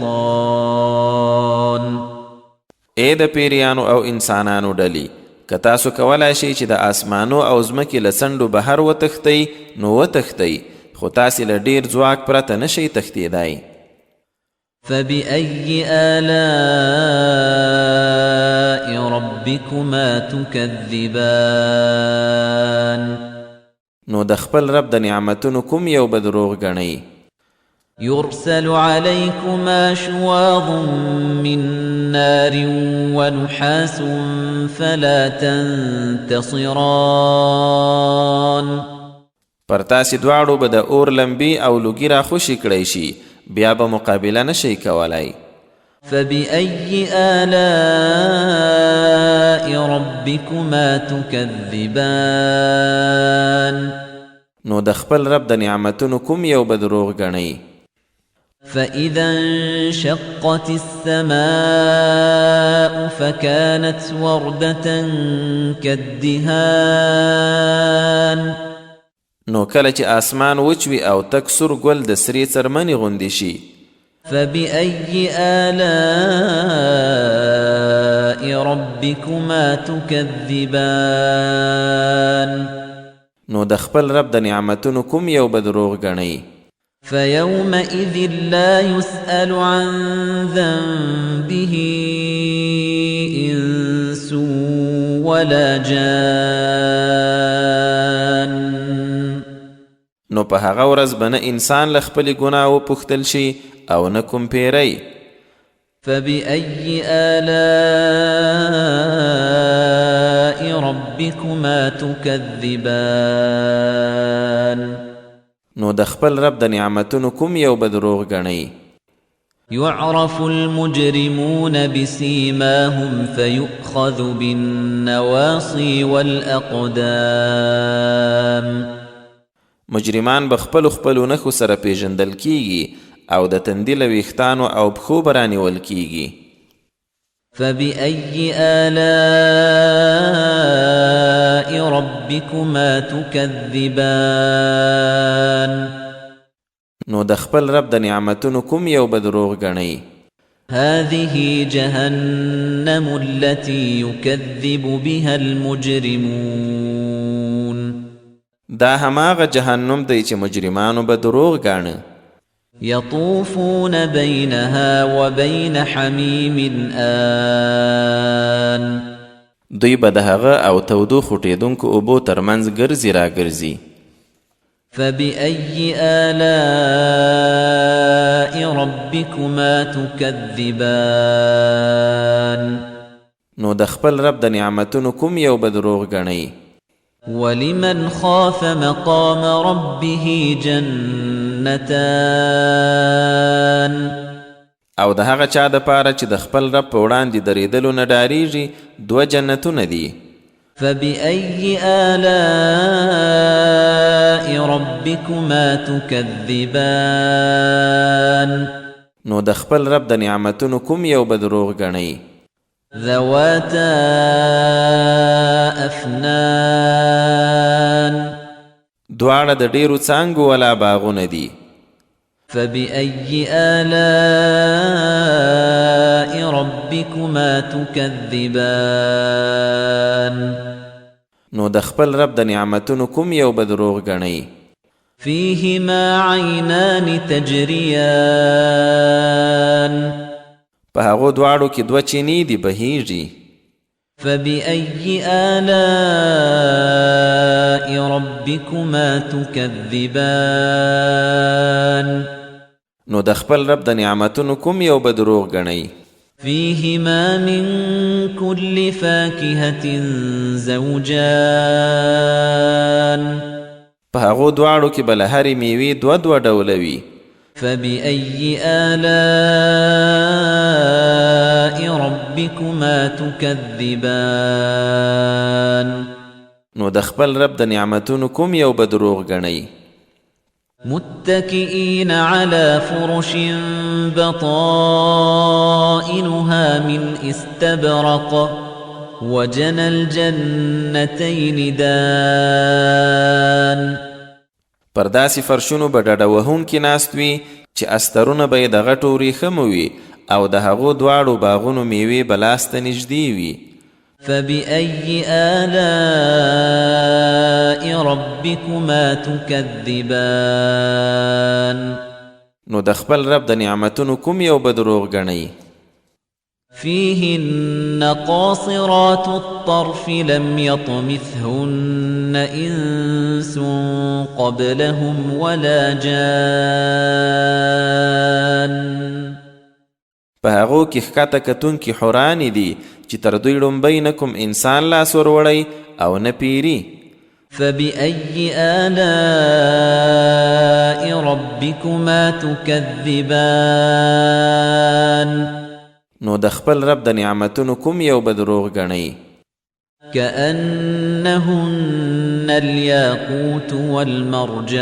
اے د پیریانو او انسانانو ډلې، که تاسو کولی شئ چې د آسمانو او ځمکې له څنډو بهر وتښتئ نو وتښتئ، خو تاسې له ډېر ځواک پرته نشئ تښتېدای. فبأي آلاء ربكما تكذبان؟ نو د خپل رب د نعمتونو کوم یو به دروغ ګڼئ؟ يرسل عليكما شواظ من نار ونحاس فلا تنتصران. پر تاسې دواړو به د اور لمبي او لوګي را خوشي کړی شي، بیا به مقابله نشئ کولای. فبأي آلاء ربكما تكذبان؟ نو د خپل رب د نعمتونو کوم یو به دروغ ګڼئ؟ فإذا انشقت السماء فكانت وردة كالدهان. نو کله چې آسمان وچوي او تک سور ګل د سرې څرمنې غوندې شي. فبأي آلاء ربكما تكذبان؟ نو د خپل رب د نعمتونو کوم یو به دروغ ګڼئ؟ فيومئذ لا يسأل عن ذنبه إنس ولا جان. نو په هغه ورځ به نه انسان له خپلې ګناه وپوښتل شي او نه کوم پیری. فبأي آلاء ربكما تكذبان؟ نو د خپل رب د نعمتونو کوم یو به دروغ ګڼئ؟ يعرف المجرمون بسيماهم فيؤخذ بالنواصي والأقدام. مجرمان به خپلو نښو سره پیژندل کیږي او د تندي له ویښتانو او پښو به رانیول کیږي. فبأي آلاء ربكما تكذبان؟ نو د خپل رب د نعمتونو کوم یو به دروغ ګڼئ؟ هذه جهنم التي يكذب بها المجرمون. دا هماغه جهنم دی چې مجرمانو به دروغ ګاڼه. يطوفون بينها وبين حميم آن. دوی به د هغه او تودو خوټېدونکو اوبو ترمنځ ګرځي را ګرځي. فبأي آلاء ربكما تكذبان؟ نو د خپل رب د نعمتونو کوم یو به دروغ ګڼئ؟ ولمن خاف مقام ربه جنتان. او د هغه چا د پاره چې د خپل رب په وړاندې درېدلو نه ډاریږي، دوه جنتونه دي. فبأي آلاء ربكما تكذبان؟ نو د خپل رب د نعمتونو کوم یو به دروغ ګڼئ؟ ذواتا أفنان. دواړه د ډیرو څانګو والا باغونه دي. فبأي آلاء ربكما تكذبان؟ نو د خپل رب د نعمتونو کوم یو به دروغ ګڼئ؟ فيهما عينان تجريان. په هغو دواړو کې دوه چینې دي بهیږي. فبأي آلاء ربكما تكذبان؟ نو د خپل رب د نعمتونو کوم یو به دروغ ګڼئ؟ فيهما من كل فاكهة زوجان. په هغو دواړو کې به له هرې میوې دوه ډوله وي. فبأي آلاء ربكما تكذبان؟ نو د خپل رب د نعمتونو کوم یو به دروغ ګڼئ؟ متكئين على فرش بطائنها من استبرق وجنى الجنتين دان پر داسې فرشونو به ډډه وهونکي ناست وي چې استرونه به یې د غټو ورېښمو وي او د هغو دواړو باغونو میوې به لاسته نږدې وي. فبأي آلاء ربكما تكذبان نو د خپل رب د نعمتونو کوم یو به دروغ ګڼئ؟ فيهن قاصرات الطرف لم يطمثهن إنس قبلهم ولا جان په هغو کې ښکته کتونکي حورانې دي چې تر دوی ړومبی نه کوم انسان لاس وروړی او نه پیري. فبأي آلاء ربكما تكذبان نو د خپل رب د نعمتونو کوم یو به دروغ ګڼئ؟ كأنهن الياقوت والمرجان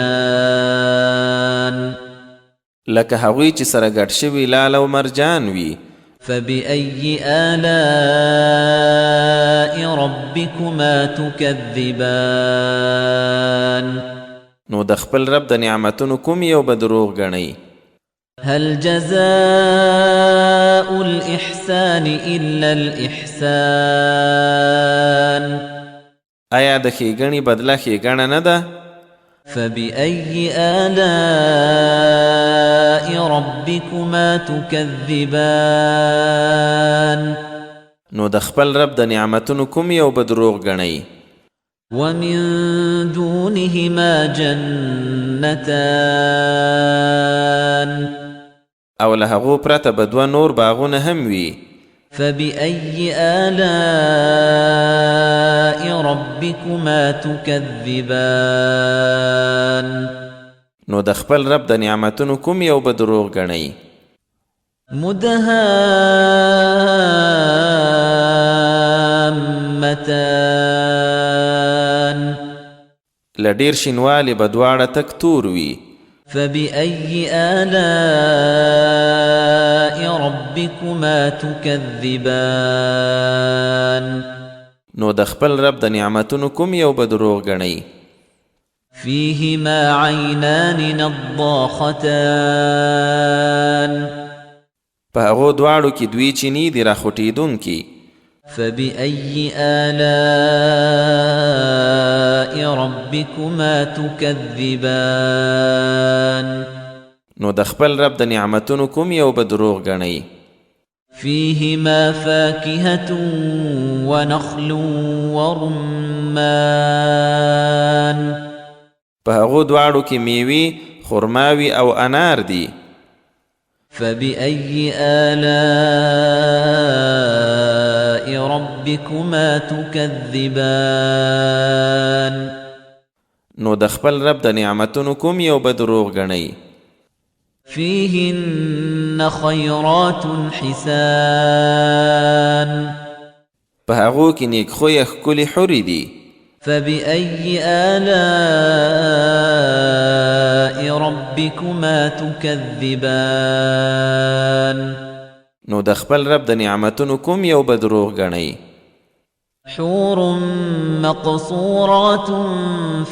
لکه هغوی چې سره ګډ شوي لال او مرجان وي. فبأي آلاء ربكما تكذبان نو د خپل رب د نعمتونو کوم یو به دروغ ګڼئ؟ هل جزاء الإحسان إلا الإحسان آیا د ښېګڼې بدله ښېګڼه نه ده؟ فبأي آلاء ربكما تكذبان نو د خپل رب د نعمتونو کوم یو به دروغ ګڼئ؟ ومن دونهما جنتان او له هغو پرته به دوه نور باغونه هم وي. فبأي آلاء ربكما تكذبان نو د خپل رب د نعمتونو کوم یو به دروغ ګڼئ؟ مدهامتان له ډېر شینوالي به دواړه تک تور وي. فبأي آلاء ربكما تكذبان نو د خپل رب د نعمتونو کوم یو به دروغ ګڼئ؟ فيهما عينان نضاختان په هغو دواړو کې دوی چینې دي راخوټېدونکي. فبأي آلاء ربكما تكذبان نو د خپل رب د نعمتونو کوم یو به دروغ ګڼئ؟ فيهما فاكهة ونخل ورمان په هغو دواړو کې میوې خرماوي او انار دي. فبأي آلاء ربكما تكذبان نو د خپل رب د نعمتونو کوم یو به دروغ ګڼئ؟ فيهن خيرات حسان په هغو کې نیکخویه ښکلې حورې دي. فبأي آلاء ربكما تكذبان نو د خپل رب د نعمتونو کوم یو به دروغ ګڼئ؟ حور مقصورات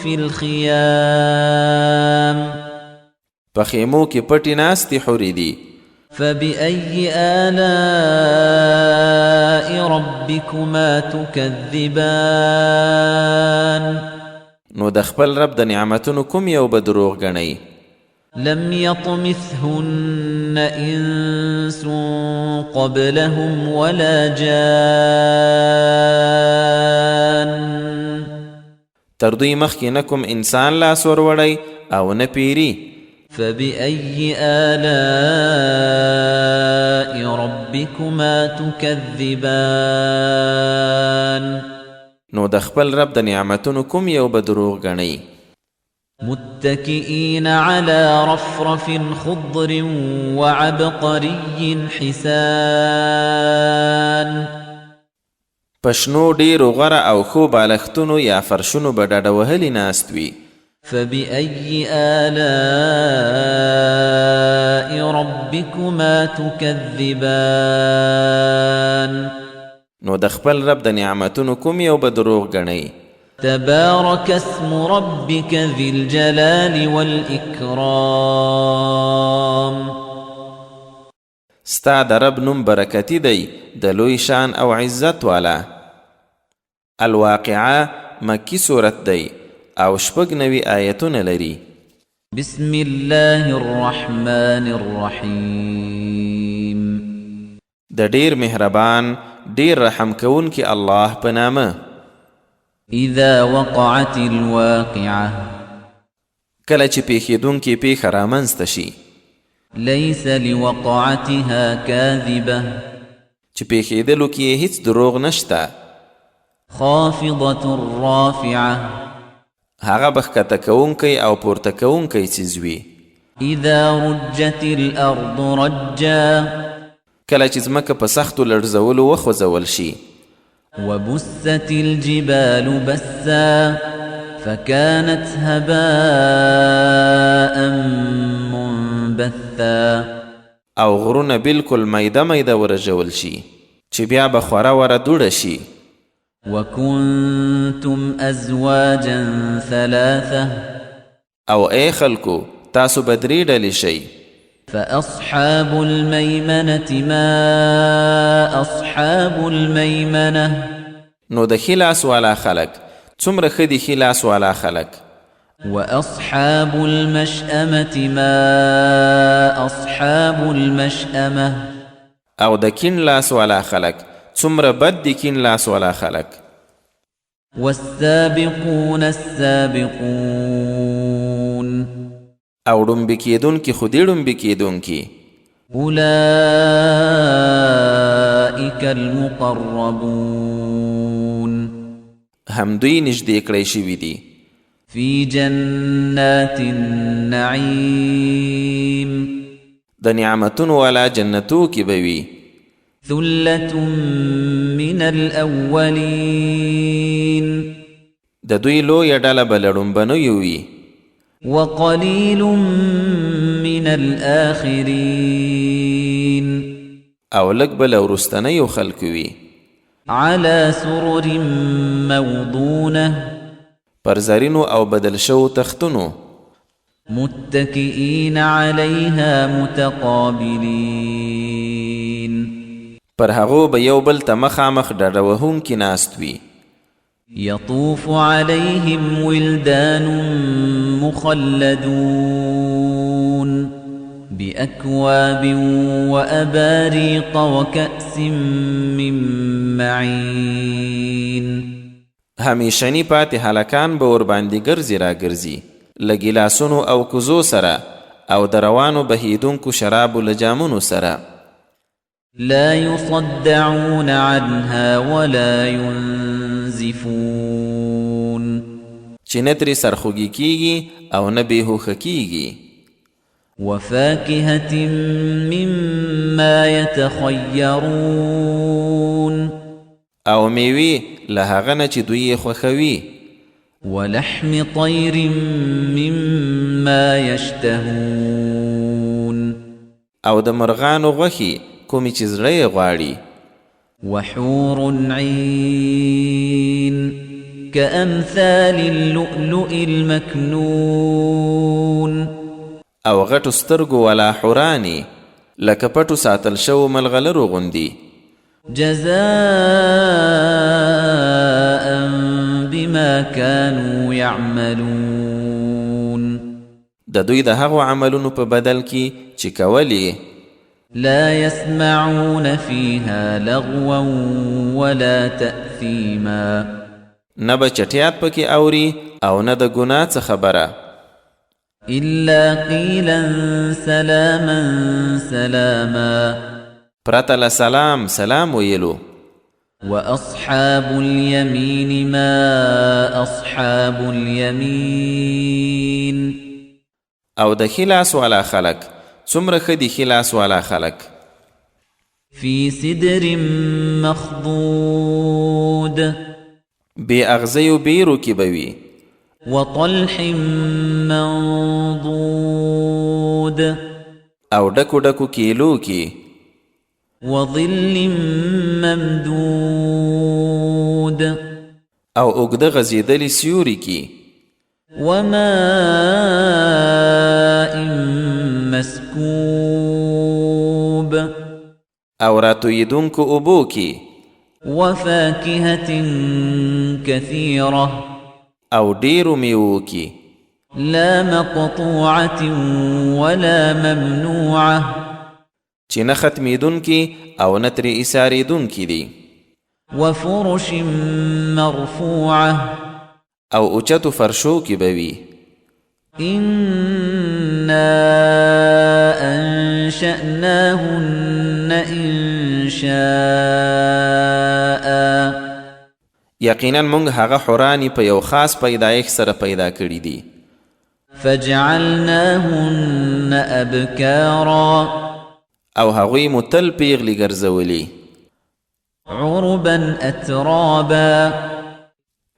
في الخيام په خیمو کې پټې ناستې حورې دي. فبأي آلاء ربكما تكذبان نو د خپل رب د نعمتونو کوم یو به دروغ ګڼئ؟ لم يطمثهن إنس قبلهم ولا جان تر دوی مخکې نه کوم انسان لاس وروړی او نه پیري. فبأي آلاء ربكما تكذبان نو د خپل رب د نعمتونو کوم یو به دروغ ګڼئ؟ متكئين على رفرف خضر وعبقري حسان پشنو ډیرو غوره او ښو بالښتونو یا فرشونو به ډډه وهلي ناست وي. فبأي آلاء ربكما تكذبان نو د خپل رب د نعمتونو کوم یو به دروغ ګڼئ؟ تبارك اسم ربك ذي الجلال والإكرام ستا د رب نوم برکتی دی د لوی شان او عزت والا. الواقعه مکی صورت دی او 96 آیتونه لري. بسم الله الرحمن الرحیم د ډیر مهربان ډیر رحم کون کی الله په نامه. اذا وقعت الواقعه کله چې پیښیدونکې پیښه رامنځته شي. ليس لوقعتها كاذبه چې پیښیدلو کې هیڅ دروغ نشته. خافضه رافعه هغه بښکته کوونکی او پورته کوونکی څیز وي. اذا رجت الارض رجا کله چې ځمکه په سختو لړزولو وخوځول شي. وبست الجبال بسا فكانت هباء منبثا او غرونه بالکل میده میده ورژول شي چې بیا به خوره وره دوړه شي. وكنتم ازواجا ثلاثه او ای خلکو تاسو به درې ډلې شئ. فأصحاب الميمنة ما أصحاب الميمنة نو د ښي لاس والا خلک څومره ښه دي ښي لاس والا خلک. وأصحاب المشأمة ما أصحاب المشأمة او د کیڼ لاس والا خلک څومره بد دي کیڼ لاس والا خلک. والسابقون السابقون او ډومبې کېدونکي خو دې ډومبې کېدونکي. أولئك المقربون همدوی نږدې کړی شوي دي. في جنات النعيم د نعمتونو والا جنتو کې به وي. ثلة من الأولين د دوی لویه ډله به له ړومبنیو وي. وقليل من الآخرين او لږ به له وروستنیو خلکو وي. على سرر موضونة پر زرینو او بدل شو تختونو. متكئين عليها متقابلين پر هغو به یو بل ته مخامخ ډډه وهونکي ناست وي. يطوف عليهم ولدان مخلدون بأكواب وأباريق وكأس من معين همیشنی پاتې هلکان به ورباندې ګرځي را ګرځي له ګیلاسونو او کوزو سره او د روانو بهیدونکو شرابو له جامونو سره. لا يصدعون عنها ولا ينزفون چې نه ترې سرخوږي کیږي او نه بېهوښه کیږي. وفاكهة مما يتخيرون او میوې له هغه نه چې دوی یې خوښوي. ولحم طير مما يشتهون او د مرغانو غوښې کومې چې زړه یې غواړي. وحور عين كأمثال اللؤلؤ المكنون او غټو سترګو والا حورانې لکه پټو ساتل شوو ملغلرو غوندي. جزاء بما كانوا يعملون د دوی د هغو عملونو په بدل کې چې کولې. لا يسمعون فيها لغوا ولا تأثيما نه به چټیات پکې اوري او نه د ګناه څه خبره. إلا قيلا سلاما سلاما پرته له سلام سلام ویلو. وأصحاب اليمين ما أصحاب اليمين او د ښي لاس والا خلک څومره ښه دي ښي لاس والا خلک. في سدر مخضود بې اغزیو بیرو کې به وي. وطلح منضود او ډکو ډکو کیلو کې وظل ممدود او اوږده غځېدلي سیوري کې وماء مسكوب او راتویدونکو اوبو کې وفاكهة كثيرة او ډیرو میوو کې لا مقطوعة ولا ممنوعة چې نه ختمیدونکي او نه ترې ایسارېدونکي دي وفرش مرفوعة او اوچتو فرشو کې به وي إنا أنشأناهن إنشاء یقینا موږ هغه حورانې په یو خاص پیدایښت سره پیدا کړي دي فجعلناهن أبكارا او هغوی مو تل پیغلې ګرځولي عربا أترابا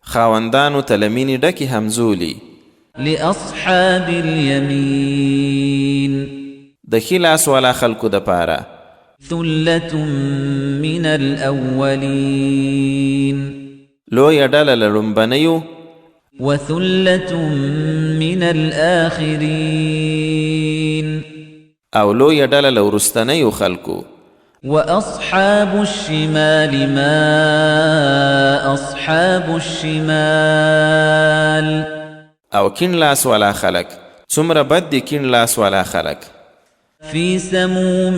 خاوندانو ته له مینې ډکې همزولي لأصحاب اليمين د ښي لاس والا خلکو دپاره ثلة من الأولين لویه ډله له لومبنیو وثلة من الآخرين او لویه ډله له وروستنیو خلکو وأصحاب الشمال ما أصحاب الشمال او کین لاس والا خلک څومره بد دي کین لاس والا خلک في سموم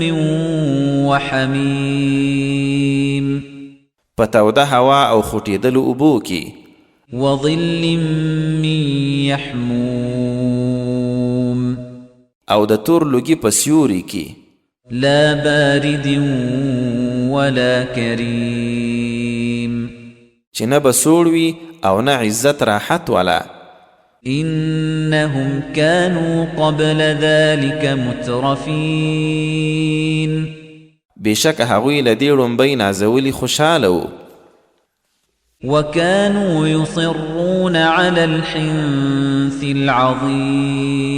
وحميم په توده هوا او خوټېدلو اوبو کې وظل من يحموم او د تور لوګي په سیوري کې لا بارد ولا كريم چې نه به سوړ وي او نه عزت راحت والا إنهم كانوا قبل ذلك مترفين بشک هغوی له دې ړومبۍ نازولي خوشحاله وو وكانوا يصرون على الحنث العظيم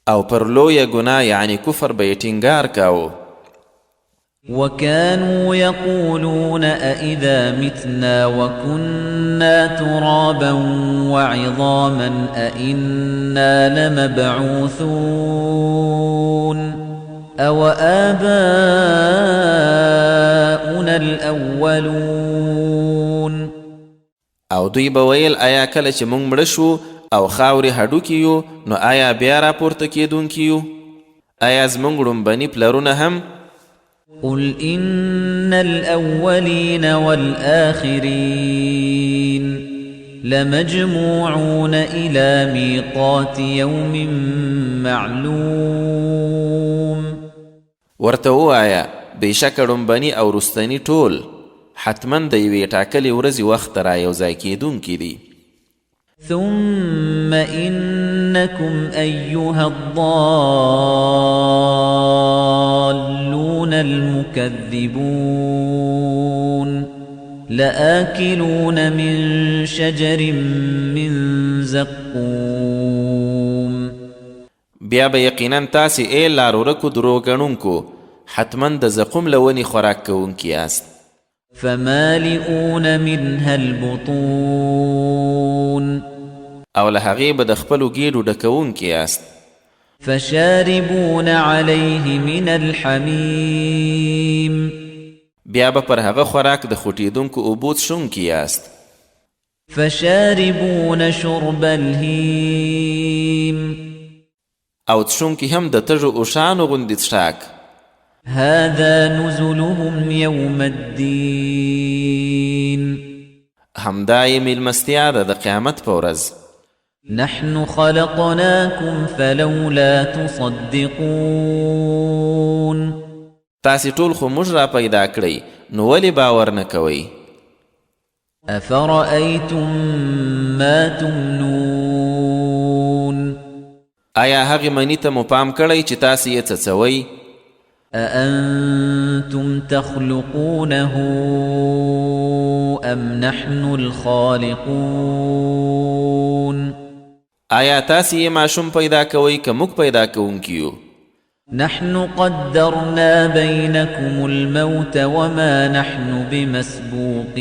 او پر لویه ګناه یعنی کفر به یې ټینګار کاوه وكانوا يقولون أئذا متنا وكنا ترابا وعظاما أئنا لمبعوثون أو آباؤنا الأولون او دوی به ویل آیا کله چې موږ مړه شو او خاورې هډوکي یو نو آیا بیا راپورته کېدونکي یو آیا زموږ ړومبني پلرونه هم قل إن الأولين والآخرين لمجموعون إلى ميقات يوم معلوم ورته ووایه بېشکه ړومبني او وروستني ټول حتما د یوې ټاکلې ورځې وخت ته را یوځای کېدونکي دي ثم إنكم أيها الضالون المكذبون لآكلون من شجر من زقوم بیا به یقینا تاسې ای لارورکو دروغګڼونکو حتما د زقوم له ونې خوراک کوونکي یاست فمالئون منها البطون او له هغې به د خپلو ګېډو ډکوونکي یاست فشاربون عليه من الحميم بیا به پر هغه خوراک د خوټېدونکو اوبو څښونکي یاست فشاربون شرب الهيم او څښونکي هم د تږو اوښانو غوندې څښاک هذا نزلهم يوم الدين همدا یې میلمستیا ده د قیامت په ورځ نحن خلقناكم فلولا تصدقون تاسې ټول خو موږ را پیدا کړئ نو ولې باور نه کوئ أفرأيتم ما تمنون آیا هغې مني ته مو پام کړی چې تاسې یې څڅوئ أأنتم تخلقونه أم نحن الخالقون آیا تاسې ماشوم پیدا کوئ که موږ پیدا کوونکي یو؟ نحن قدرنا بينكم الموت وما نحن بمسبوقين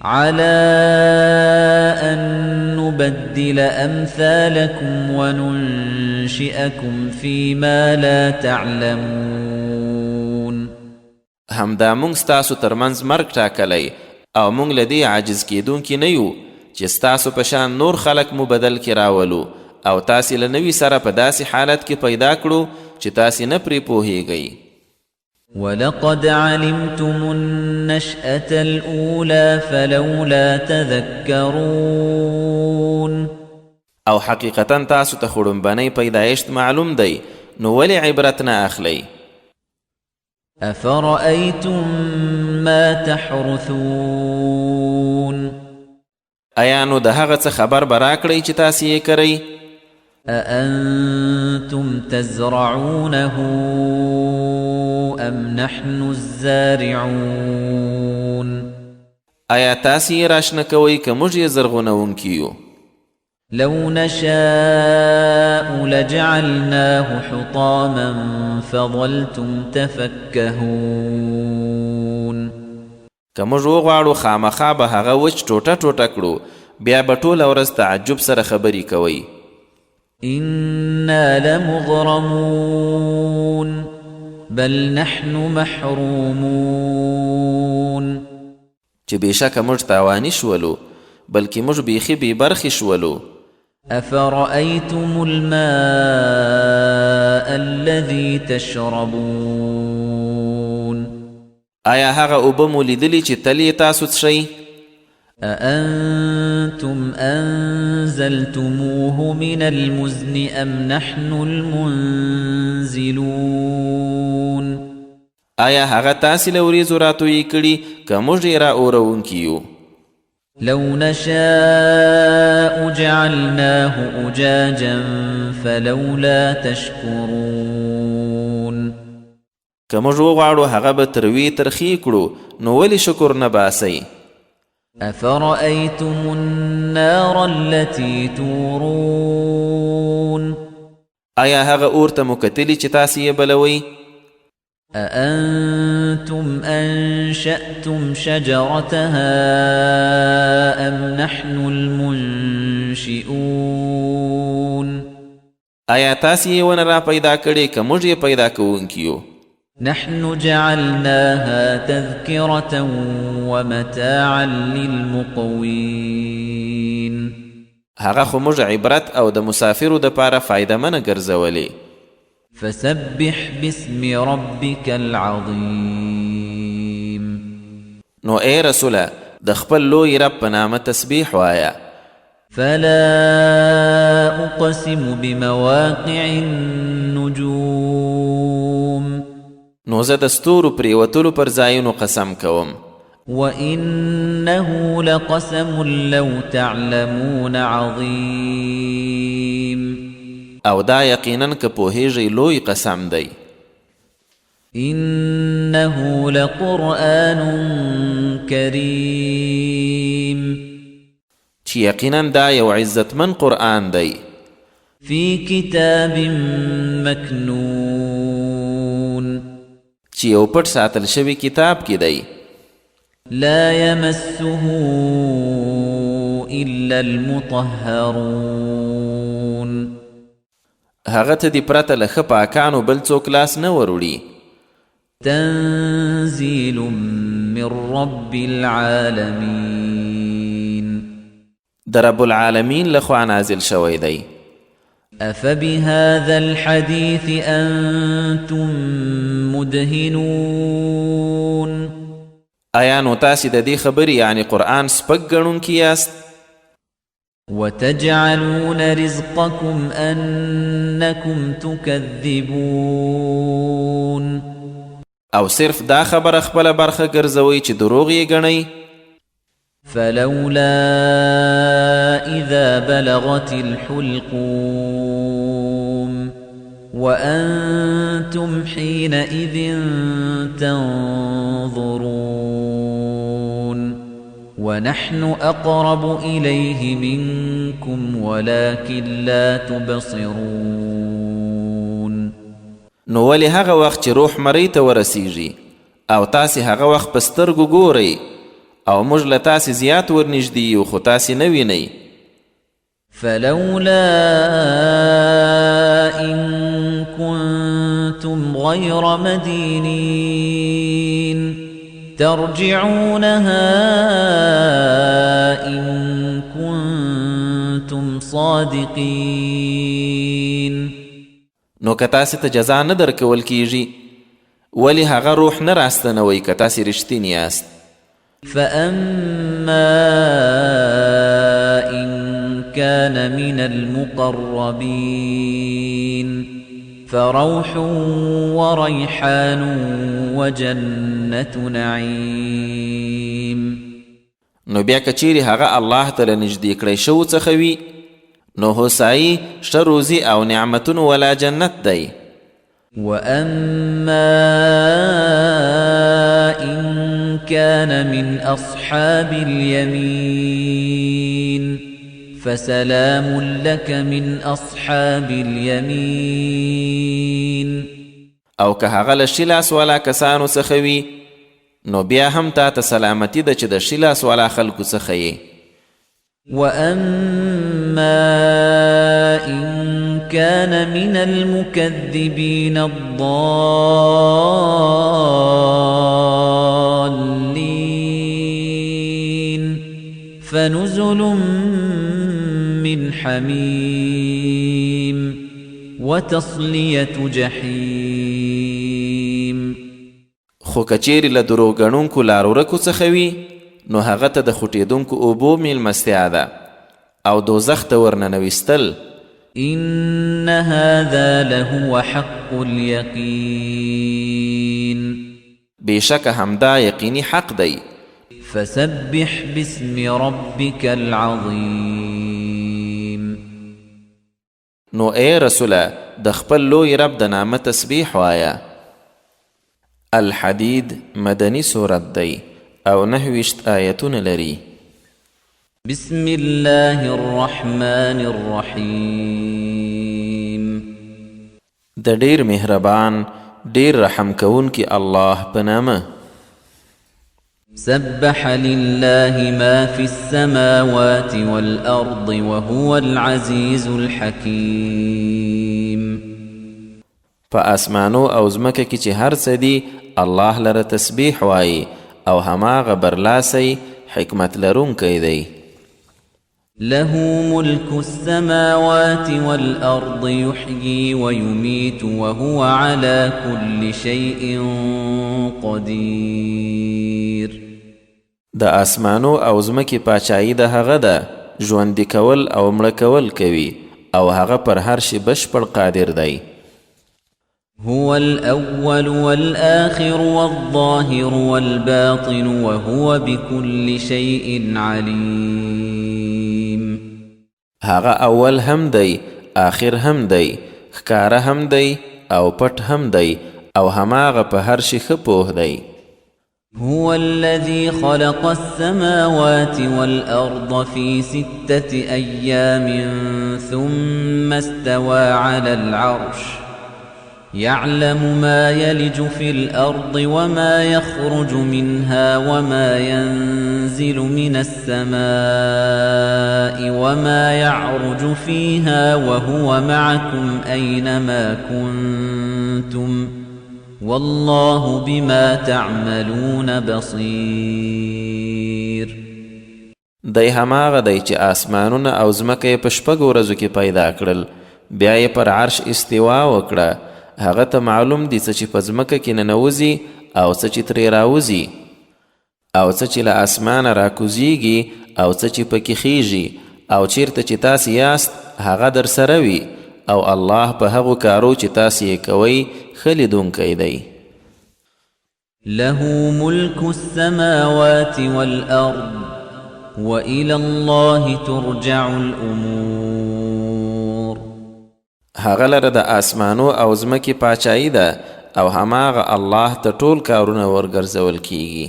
على أن نبدل أمثالكم وننشئكم فيما لا تعلمون همدا موږ ستاسو ترمنځ مرګ ټاکلی او موږ له دې عاجز کیدونکي نه یو چې ستاسو په شان نور خلک مو بدل کې راولو او تاسې له نوي سره په داسې حالت کې پیدا کړو چې تاسې نه پرې پوهیږئ. ولقد علمتم النشأة الأولى فلولا تذكرون او حقیقتا تاسو ته خړنبنۍ پیدایشت معلوم دی نو ولې عبرت نه اخلئ؟ أفرأيتم ما تحرثون ایا نو د هغه څه خبر به راکړئ چې تاسې یې کرئ؟ أأنتم تزرعونه أم نحن الزارعون آیا تاسې یې راشنه کوئ که موږ یې زرغونونکي یو؟ لو نشاء لجعلناه حطاما فظلتم تفكهون که موږ وغواړو خامخا به هغه وچ ټوټه ټوټه کړو بیا به ټوله ورځ تعجب سره خبرې کوئ. إنا لمغرمون بل نحن محرومون چې بېشکه موږ تاواني شولو بلکې موږ بیخي بې برخې شولو. أفرأيتم الماء الذي تشربون آیا هغه اوبه مو لیدلي چې تل یې تاسو څښئ؟ أأنتم أنزلتموه من المزن أم نحن المنزلون آیا هغه تاسې له وریځو راتویې کړي که موږ یې رااوروونکي یو؟ لو نشاء جعلناه أجاجا فلولا تشكرون که موږ وغواړو هغه به تروي ترخی کړو نو ولې شکر نه باسئ؟ أفرأيتم النار التي تورون آیا هغه اور ته مو کتلي چې تاسې یې بلوئ؟ أأنتم أنشأتم شجرتها أم نحن المنشئون آیا تاسې یې ونه را پیدا کړې که موږ یې پیدا کوونکي یو؟ نحن جعلناها تذكرة ومتاعا للمقوين هغه خو موږ عبرت او د مسافرو دپاره فایدهمنه ګرځولې. فسبح باسم ربك العظيم نو ای رسوله د خپل لوی رب په نامه تسبیح وایه. فلا أقسم بمواقع النجوم نو زه د ستورو پریوتلو پر ځایونو قسم کوم. وإنه لقسم لو تعلمون عظيم او دا یقینا که پوهیږئ لوی قسم دی. إنه لقرآن كريم چې یقینا دا یو عزتمن قرآن دی. في كتاب مكنون چې یو پټ ساتل شوی کتاب کې دی. لا يمسه إلا المطهرون هغه ته دې پرته له ښه پاکانو بل څوک لاس نه وروړي. تنزيل من رب العالمين د رب العالمین لخوا نازل شوی دی. أفبهذا الحديث أنتم مدهنون آیا نو تاسې د دې خبرې یعنی قرآن سپک ګڼونکي یاست؟ وتجعلون رزقكم أنكم تكذبون او صرف دا خبره خپله برخه ګرځوئ چې دروغ یې ګڼئ. فلولا إذا بلغت الحلقوم وأنتم حينئذ تنظرون ونحن أقرب إليه منكم ولكن لا تبصرون. نو ولی هغه وخت چې روح مرۍ ته ورسیږي او تاسې هغه وخت په سترګو ګورئ او موږ له تاسې زیات ورنږدې یو خو تاسې نه وینئ. فلولا إن كنتم غير مدينين ترجعونها إن كنتم صادقين. نو که تاسې ته جزا نه درکول کیږي ولی هغه روح نه راستنوئ که تاسې رښتیني یاست. فأما إن كان من المقربين فروح وريحان وجنة نعيم. نو بیا که چیرې هغه الله ته له نږدې کړی شوو څخه وي نو هوسایي ښه روزي او نعمتونو ولا جنت دی. وأما إن كان من أصحاب اليمين فسلام لك من أصحاب اليمين. او که هغه له ښي لاس والا کسانو څخه وي نو بیا هم تا ته سلامتي ده چې د ښي لاس والا خلکو څخه یې. وأما إن كان من المكذبين الضالين فنزل من حميم وتصلية جحيم. خو که چیرې له دروغګڼونکو لارورکو څخه وي نو هغه ته د خوټېدونکو اوبو میلمستیا ده او دوزخ ته ورننویستل. إن هذا لهو حق اليقين. بېشکه همدا یقیني حق دی. فسبح باسم ربك العظيم. نو ای رسوله د خپل لوی رب د نامه تسبیح وایه. الحدید مدنی سورت دی او 29 آیتونه لري. بسم الله الرحمن الرحیم. د ډیر مهربان ډیر رحم کوونکی الله په نامه. سبح لله ما في السماوات والأرض وهو العزيز الحكيم. په اسمانو او ځمکه کې چې هر څه دي الله لره تسبیح وایي او هماغه برلاسی حکمت لرونکی دی. له ملك السماوات والأرض يحيي ويميت وهو على كل شيء قدير. د اسمانو او ځمکې پاچایي د هغه ده ژوندي کول او مړه کول کوي او هغه پر هر شي بشپړ قادر دی. هو الأول والآخر والظاهر والباطن وهو بكل شيء عليم. هغه اول هم دی آخر هم دی ښکاره هم دی او پټ هم دی او هماغه په هر شي ښه پوه دی. هو الذي خلق السماوات والأرض في 6 أيام ثم استوى على العرش يعلم ما يلج في الأرض وما يخرج منها وما ينزل من السماء وما يعرج فيها وهو معكم أينما كنتم والله بما تعملون بصير. دی هماغه دی چې آسمانونه او ځمکه یې په 6 ورځو کې پیدا کړل بیا یې پر عرش استوا وکړه. هغه ته معلوم دي څه چې په ځمکه کې ننوځي او څه چې ترې راوځي او څه چې له اسمانه راکوزیږي او څه چې پکې خیږي او چیرته چې تاسې یاست هغه در سره وي او الله په هغو کارو چې تاسې یې کوئ ښه لیدونکی دی. له ملك السماوات والأرض وإلى الله ترجع الأمور. هغه لره د آسمانو او ځمکې پاچایي ده او هماغه الله ته ټول کارونه ورګرځول کیږي.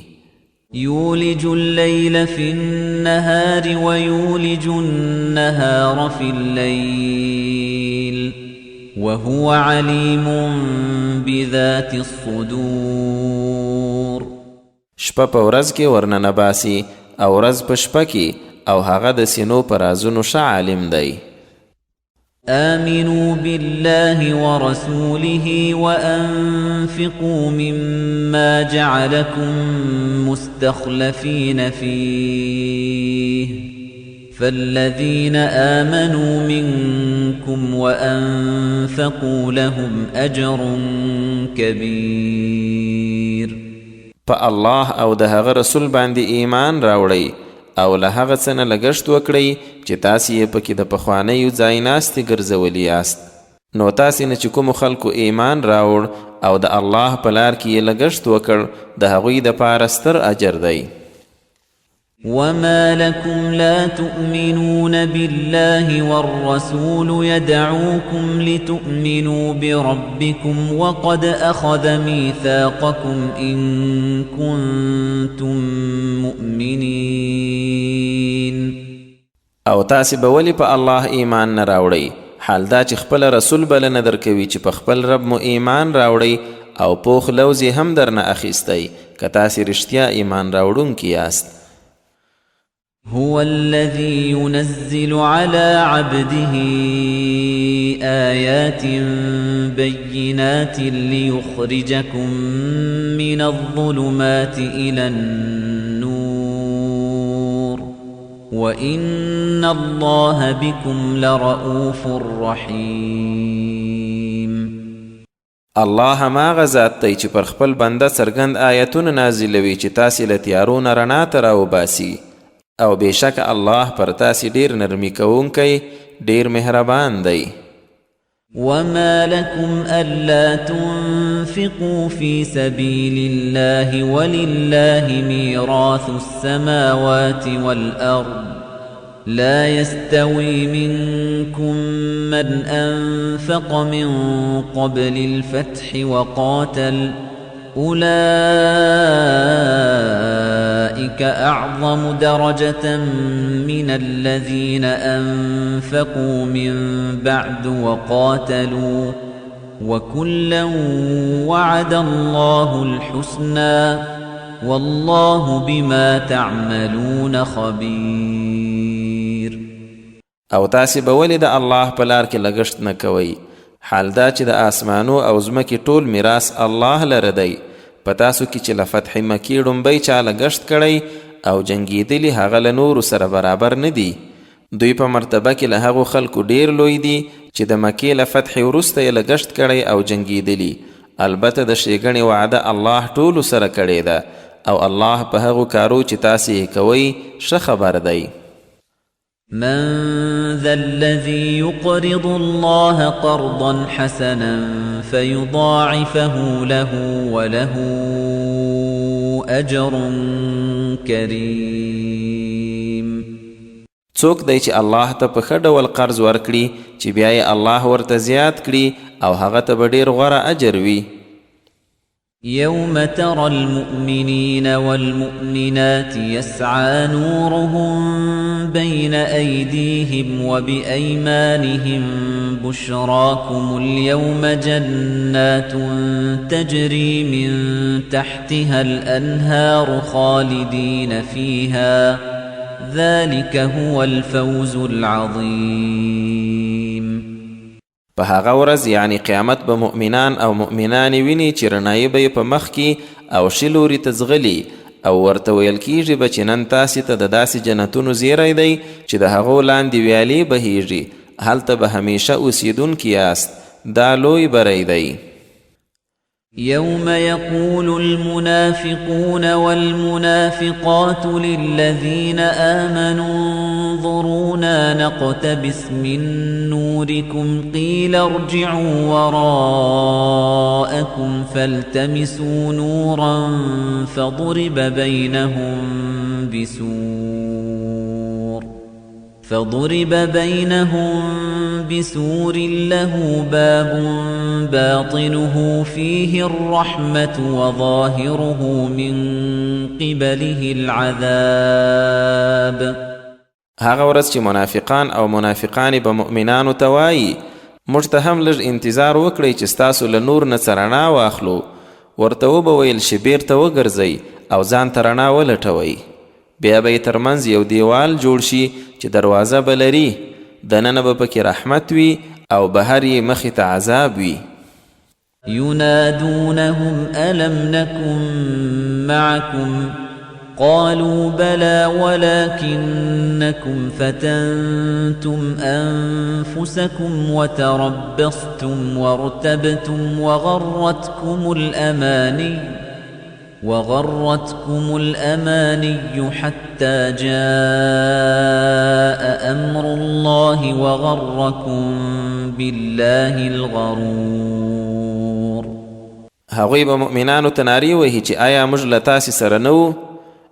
يولج الليل في النهار ويولج النهار في الليل وهو عليم بذات الصدور شپه په ورځ کې ورننه باسي او ورځ په شپه کې او هغه د سینو په رازونو ښه عالم دی. آمنوا بالله ورسوله وأنفقوا مما جعلكم مستخلفين فيه فالذين آمنوا منكم وأنفقوا لهم أجر كبير. په الله او د هغه رسول باندې ایمان راوړئ او له هغه څه نه لګښت وکړئ چې تاسې یې پکې د پخوانیو ځایناستې ګرځولي یاست. نو تاسې نه چې کومو خلکو ایمان راوړ او د الله په لار کې یې لګښت وکړ د هغوی دپاره ستر اجر دی. وما لكم لا تؤمنون بالله والرسول يدعوكم لتؤمنوا بربكم وقد أخذ ميثاقكم إن كنتم مؤمنين. او تاسې به ولې په الله ایمان نه راوړئ حال دا چې خپل رسول بلنه درکوي چې په خپل رب مو ایمان راوړئ او پوخ لوز یې هم درنه اخیستی که تاسې رښتیا ایمان راوړونکي یاست. هو الذي ينزل على عبده آيات بينات ليخرجكم من الظلمات إلى النور وإن الله بكم لرؤوف رحيم. الله ما غزات دی چې پر خپل بنده څرګند آیتونه نازلوي چې تاسې له تیارو نه رڼا ته راوباسي او بېشکه الله پر تاسې ډېر نرمي کوونکی ډېر مهربان دی. وما لكم ألا تنفقوا في سبيل الله ولله ميراث السماوات والأرض لا يستوي منكم من أنفق من قبل الفتح وقاتل أولئك أعظم درجة من الذين أنفقوا من بعد وقاتلوا وكلا وعد الله الحسنى والله بما تعملون خبير. او تاسې به ولې د الله په لار کې لګښت نه کوئ حال دا چې د آسمانو او ځمکې ټول میراث الله لره دی. په تاسو کې چې له فتح مکې ړومبی چا لګښت کړی او جنګېدلي هغه له نورو سره برابر نه دي. دوی په مرتبه کې له هغو خلکو ډیر لوی دي چې د مکې له فتح وروسته یې لګښت کړی او جنګېدلي. البته د ښېګڼې وعده الله ټولو سره کړې ده او الله په هغو کارو چې تاسې یې کوئ ښه خبر دی. من ذا الذي يقرض الله قرضا حسنا فيضاعفه له وله أجر كريم. څوک دی چې الله ته په ښه ډول قرض ورکړي چې بیا یې الله ورته زیات کړي او هغه ته به ډېر غوره اجر وي. يوم ترى المؤمنين والمؤمنات يسعى نورهم بين أيديهم وبأيمانهم بشراكم اليوم جنات تجري من تحتها الأنهار خالدين فيها ذلك هو الفوز العظيم. په هغه ورځ یعنی قیامت به مؤمنان او مؤمنانې ویني چې رڼایي به یې په مخ کې او ښي لوري ته ځغلي او ورته ویل کیږي به چې نن تاسې ته د داسې جنتونو زیری دی چې د هغو لاندې ویالې بهیږي هلته به همیشه اوسیدونکي یاست. دا لوی بری دی. يوم يقول المنافقون والمنافقات للذين آمنوا انظرونا نقتبس من نوركم قيل ارجعوا وراءكم فالتمسوا نورا فضرب بينهم فضرب بينهم بسور له باب باطنه فيه الرحمة وظاهره من قبله العذاب. هغه ورځ چې منافقان او منافقانې به مؤمنانو ته وایي موږ ته هم لږ انتظار وکړئ چې ستاسو له نور نه څه رڼا واخلو. ورته وبه ویل چې بیرته وګرځئ او ځان ته رڼا ولټوئ. بیا به یې ترمنځ یو دیوال جوړ شي چې دروازه به لري، دننه به پکې رحمت وي او بهر یې مخې ته عذاب وي. ينادونهم ألم نكن معكم قالوا بلى ولكنكم فتنتم أنفسكم وتربصتم وارتبتم وغرتكم الأماني حتى جاء أمر الله وغركم بالله الغرور. هغوی به مؤمنانو ته نارې وهي چې آیا موږ له تاسې سره نه وو؟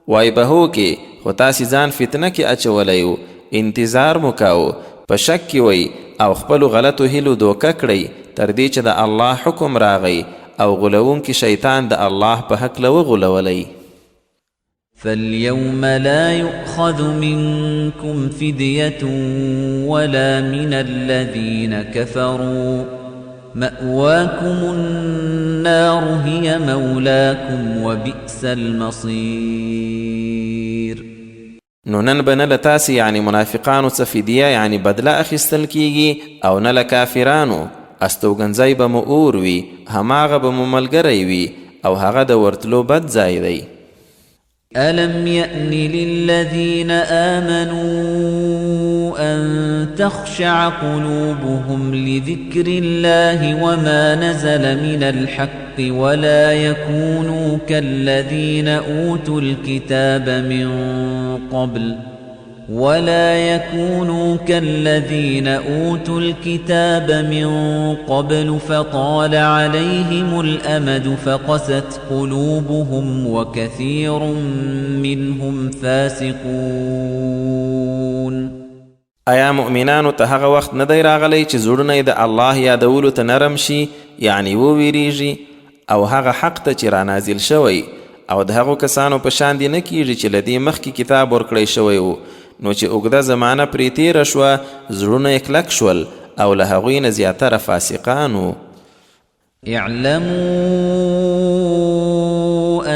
وای به هو کې، خو تاسې ځان فتنه کې اچولی وو، انتظار مو کاوه، په شک کې وئ او خپلو غلطو هیلو دوکه کړئ تر دې چې د الله حکم راغی او غلوونکی شیطان د الله په هکله وغولولی. فاليوم لا يؤخذ منكم فدية ولا من الذين كفروا مأواكم النار هي مولاكم وبئس المصير. نو نن به نه له تاسې یعنی منافقانو څه فدیه یعنی بدله اخیستل کیږي او نه له کافرانو. استوګنځی به مو اور وي، هماغه به مو ملګری وي او هغه د ورتلو بد ځای دی. ألم يأن للذين آمنوا أن تخشع قلوبهم لذكر الله وما نزل من الحق ولا يكونوا كالذين أوتوا الكتاب من قبل فطال عليهم الأمد فقست قلوبهم وكثير منهم فاسقون. ایا مؤمنانو ته هغه وخت نه دی راغلی چې زړونه یې د الله یادولو ته نرم شي یعنی وویریږي او هغه حق ته چې رانازل شوی او د هغو کسانو په شان دې نه کیږي چې له دې مخکې کتاب ورکړی شوی و، نو چې اوږده زمانه پرې تیره شوه زړونه یې کلک شول او له هغوی نه زیاتره فاسقان وو. اعلموا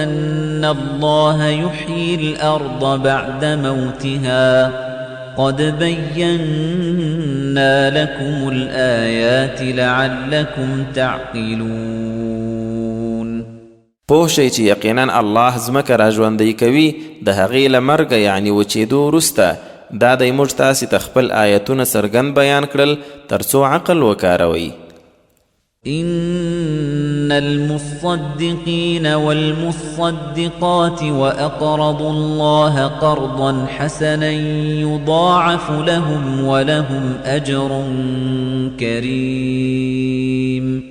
أن الله يحيي الأرض بعد موتها قد بينا لكم الآيات لعلكم تعقلون. پوه شئ چې یقینا الله ځمکه را ژوندی کوي د هغې له مرګه یعنی وچېدو وروسته. دا دی موږ تاسې ته خپل آیتونه څرګند بیان کړل تر څو عقل وکاروئ. إن المصدقين والمصدقات وأقرضوا الله قرضا حسنا يضاعف لهم ولهم أجر كريم.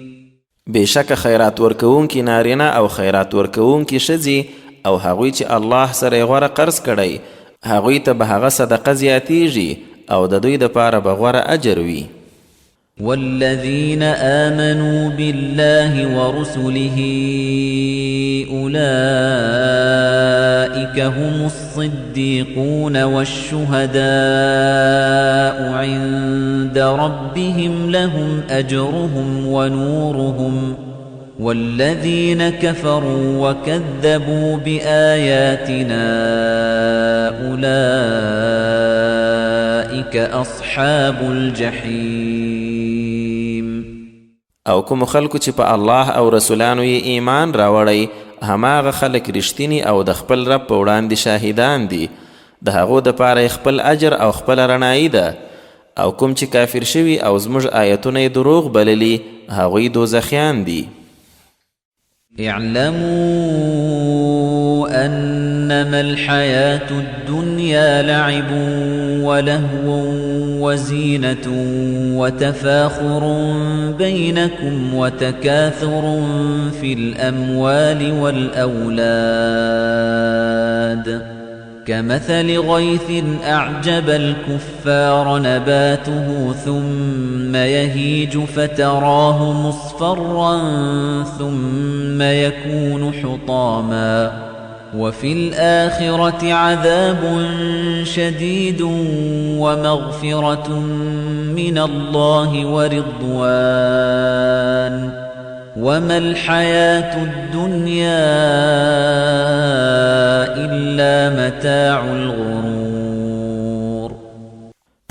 بشک خیرات ورکوونکی نارینه او خیرات ورکوونکی ښځې او هغوی چې الله سره یې غوره قرض کړی هغوی ته به هغه صدقه زیاتیږي او د دوی دپاره به غوره اجر وي. والذين آمنوا بالله ورسله أولئك هم الصديقون والشهداء عند ربهم لهم أجرهم ونورهم والذين كفروا وكذبوا بآياتنا أولئك أصحاب الجحيم. او کوم خلکو چې په الله او رسولانو یې ایمان راوړی هماغه خلک رښتینی او د خپل رب په وړاندې شاهدان دي، د هغو دپاره خپل اجر او خپل رڼایي ده. او کوم چې کافر شوي او زموږ آیتونه یې دروغ بللي هغوی دوزخیان دي. اعلموا أنما الحياة الدنيا لعب ولهو وزينة وتفاخر بينكم وتكاثر في الأموال والأولاد كمثل غيث أعجب الكفار نباته ثم يهيج فتراه مصفرا ثم يكون حطاما وفي الآخرة عذاب شديد ومغفرة من الله ورضوان وما الحياة الدنيا إلا متاع الغرور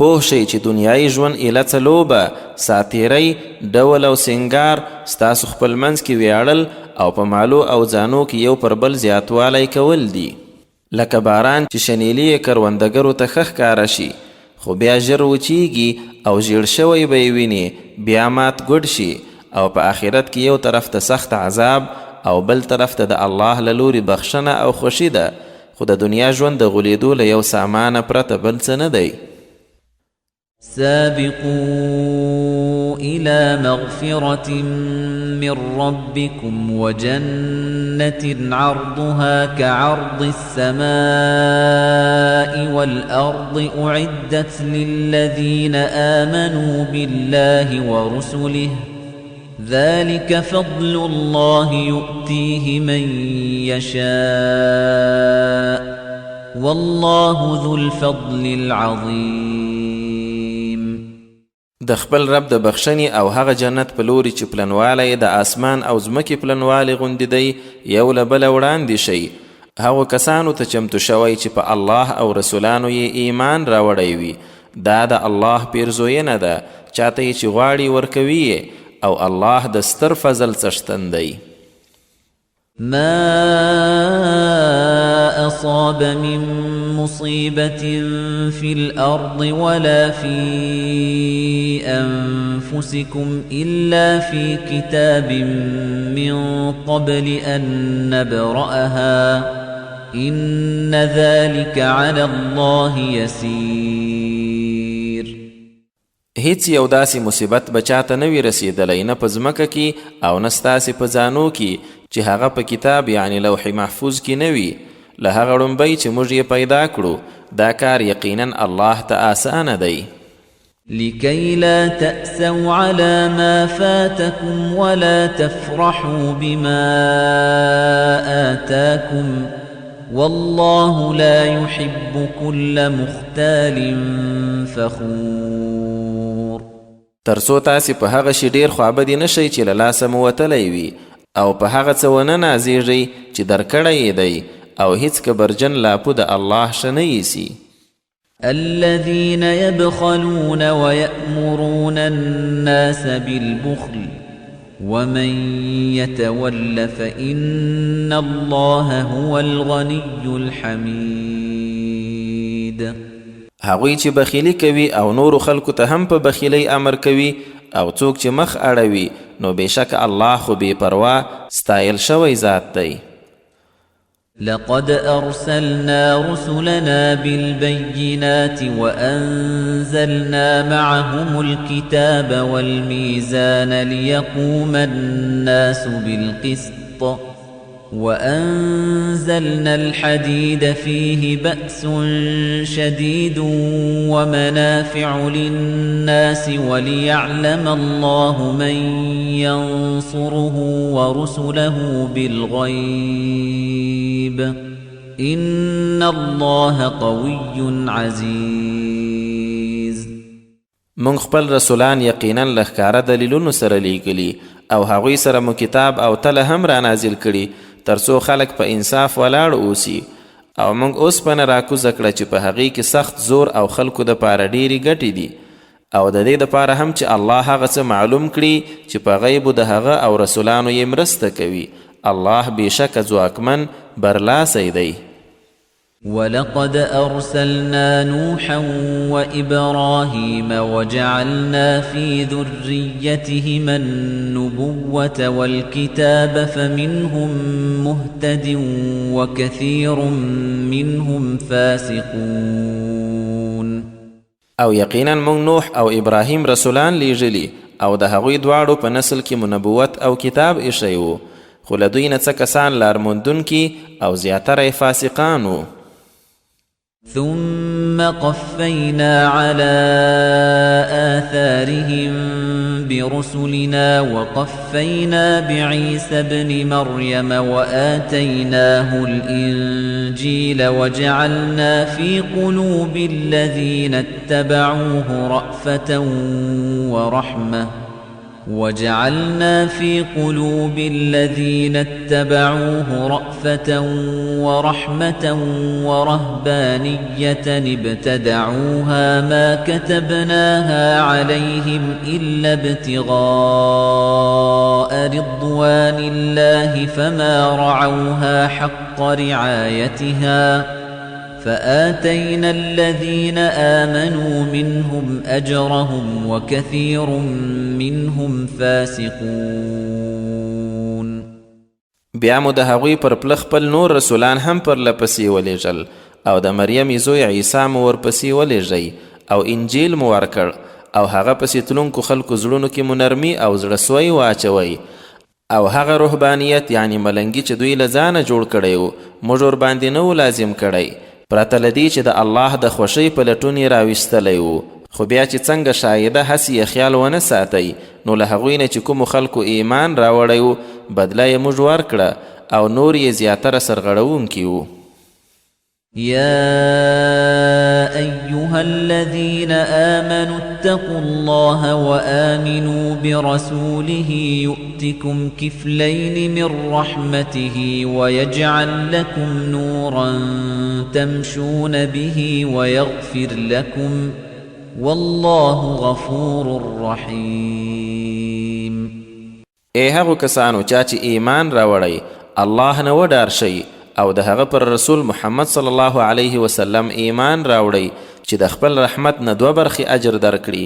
پوه شئ چې دنیایي ژوند ایله څه لوبه ساتیری ډول او سنگار ستاسو خپل منځ کې ویاړل او په مالو او ځانو کې یو پر بل زیاتوالی کول دي لکه باران چې شنیلی کروندګرو ته ښه ښکاره شي خو بیا ژر وچیږي او ژیړ شوی به یې ویني بیا مات ګوډ شي او په آخرت کې یو طرف ته سخت عذاب او بل طرف ته د الله له لوري بخښنه او خوښي ده خو د دنیا ژوند د غولیدو له یو سامانه پرته بل څه نه دی سابقوا إلى مغفرة من ربكم وجنة عرضها كعرض السماء والأرض أعدت للذين آمنوا بالله ورسله ذلك فضل الله يؤتيه من يشاء والله ذو الفضل العظيم د خپل رب د بخښنې او هغه جنت په لوري چې پلنوالی د آسمان او ځمکې پلنوالی غوندې دی یو له بله وړاندې شي هغو کسانو ته چمتو شوی چې په الله او رسولانو یې ایمان راوړی وي دا د الله پیرزوینه ده چاته یې چې غواړي ورکوي او الله د ستر فضل څښتن دی ما أصاب من مصيبة في الأرض ولا في أنفسكم إلا في كتاب من قبل أن نبرأها إن ذلك على الله يسير هیڅ یو داسې مصیبت به چاته نه وي رسېدلی نه په ځمکه کې او نه ستاسې په ځانو کې چې هغه په کتاب یعنی لوح محفوظ کې نه وي له هغه ړومبی چې موږ یې پیدا کړو دا کار یقینا الله ته آسانه دی لكي لا تأسوا على ما فاتكم ولا تفرحوا بما آتاكم والله لا يحب كل مختال فخور ترڅو تاسې په هغه شي ډېر خوابدي نشئ چې له لاسه مو وتلی وي او په هغه څه ونه نازیږئ چې درکړی یې دی او هیڅ کبرجن لاپو د الله ښه نه ایسي الذين يبخلون ويأمرون الناس بالبخل ومن يتول فإن الله هو الغني الحميد هغوی چې بخیلی کوي او نورو خلکو ته هم په بخیلی امر کوي او څوک چې مخ اړوي نو بېشک الله خو بې پروا ستایل شوی ذات دی لقد أرسلنا رسلنا بالبينات وأنزلنا معهم الكتاب والميزان ليقوم الناس بالقسط وأنزلنا الحديد فيه بأس شديد ومنافع للناس وليعلم الله من ينصره ورسله بالغيب إن الله قوي عزيز من خپل رسولان یقینا لخکاره دلیلونو سره لیږلي او هغوی سره مو کتاب او تله هم را نازل کړي ترڅو خلک په انصاف ولاړ اوسي او موږ اوسپنه راکوزه کړه چې په هغې کې سخت زور او خلکو دپاره ډېرې ګټې دي او د دې دپاره هم چې الله هغه څه معلوم کړي چې په غیبو د هغه او رسولانو یې مرسته کوي الله بېشکه ځواکمن برلاسی دی ولقد أرسلنا نوحا وإبراهيم وجعلنا في ذريتهما النبوة والكتاب فمنهم مهتد وكثير منهم فاسقون او یقینا موږ نوح او ابراهیم رسولان لیږلي او د هغوی دواړو په نسل کې مو نبوت او کتاب ایښی و خو له دوی نه څه کسان لارموندونکي او زیاتره یې فاسقان و ثم قفينا على آثارهم برسلنا وقفينا بعيسى ابن مريم وآتيناه الإنجيل وجعلنا في قلوب الذين اتبعوه رأفة ورحمة ورهبانية ابتدعوها ما كتبناها عليهم إلا ابتغاء رضوان الله فما رعوها حق رعايتها فآتينا الذين آمنوا منهم أجرهم وكثير منهم فاسقون. بیا مو د هغوی پر پله خپل نور رسولان هم پرله پسې ولیږل او د مریم زوی عیسی مو ورپسې ولیږئ او انجیل مو ورکړ او هغه پسې تلونکو خلکو زړونو کې مو نرمي او زړهسوی واچوئ او هغه روحبانیت یعنی ملنګي چې دوی له ځانه جوړ کړی و موږ ورباندې نه و لازم کړی پرته له دې چې د الله د خوښۍ په لټون یې راویستلی و. خو بیا چې څنګه شایده هسې یې خیال ونه ساتئ نو له هغوی نه چې کومو خلکو ایمان راوړی و بدله یې موږ ورکړه او نور یې زیاتره سرغړونکي وو. يا أيها الذين آمنوا اتقوا الله وآمنوا برسوله يؤتكم كفلين من رحمته ويجعل لكم نورا تمشون به ويغفر لكم والله غفور رحيم. ای هغو کسانو چا چې ایمان راوړی الله نه وډار شئ او د هغه پر رسول محمد صلی الله علیه وسلم ایمان راوړئ چې د خپل رحمت نه 2 برخې اجر درکړي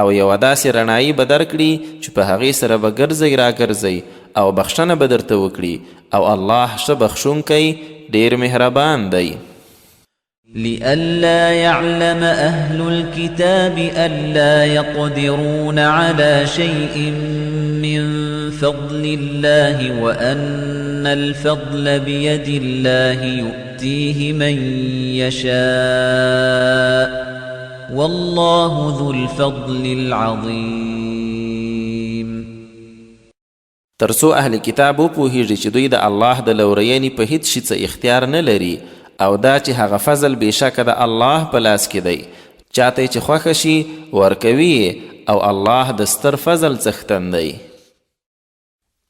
او یوه داسې رڼایي به درکړي چې په هغې سره به ګرځئ راګرځئ او بخښنه به درته وکړي او الله ښه بخښونکی ډېر مهربان دی. لئلا يعلم أهل الكتاب ألا يقدرون على شيء من فضل الله وأن الفضل بيد الله يؤتيه من يشاء والله ذو الفضل العظيم. ترڅو اهل کتاب وپوهیږي چې دوی د الله د لورینې په هیڅ شي څه اختیار نه لري او دا چې هغه فضل بېشکه د الله په لاس کې دی چاته چې خوښه شي ورکوي او الله د ستر فضل څښتن دی.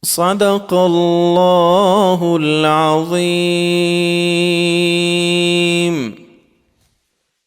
صدق الله العظیم.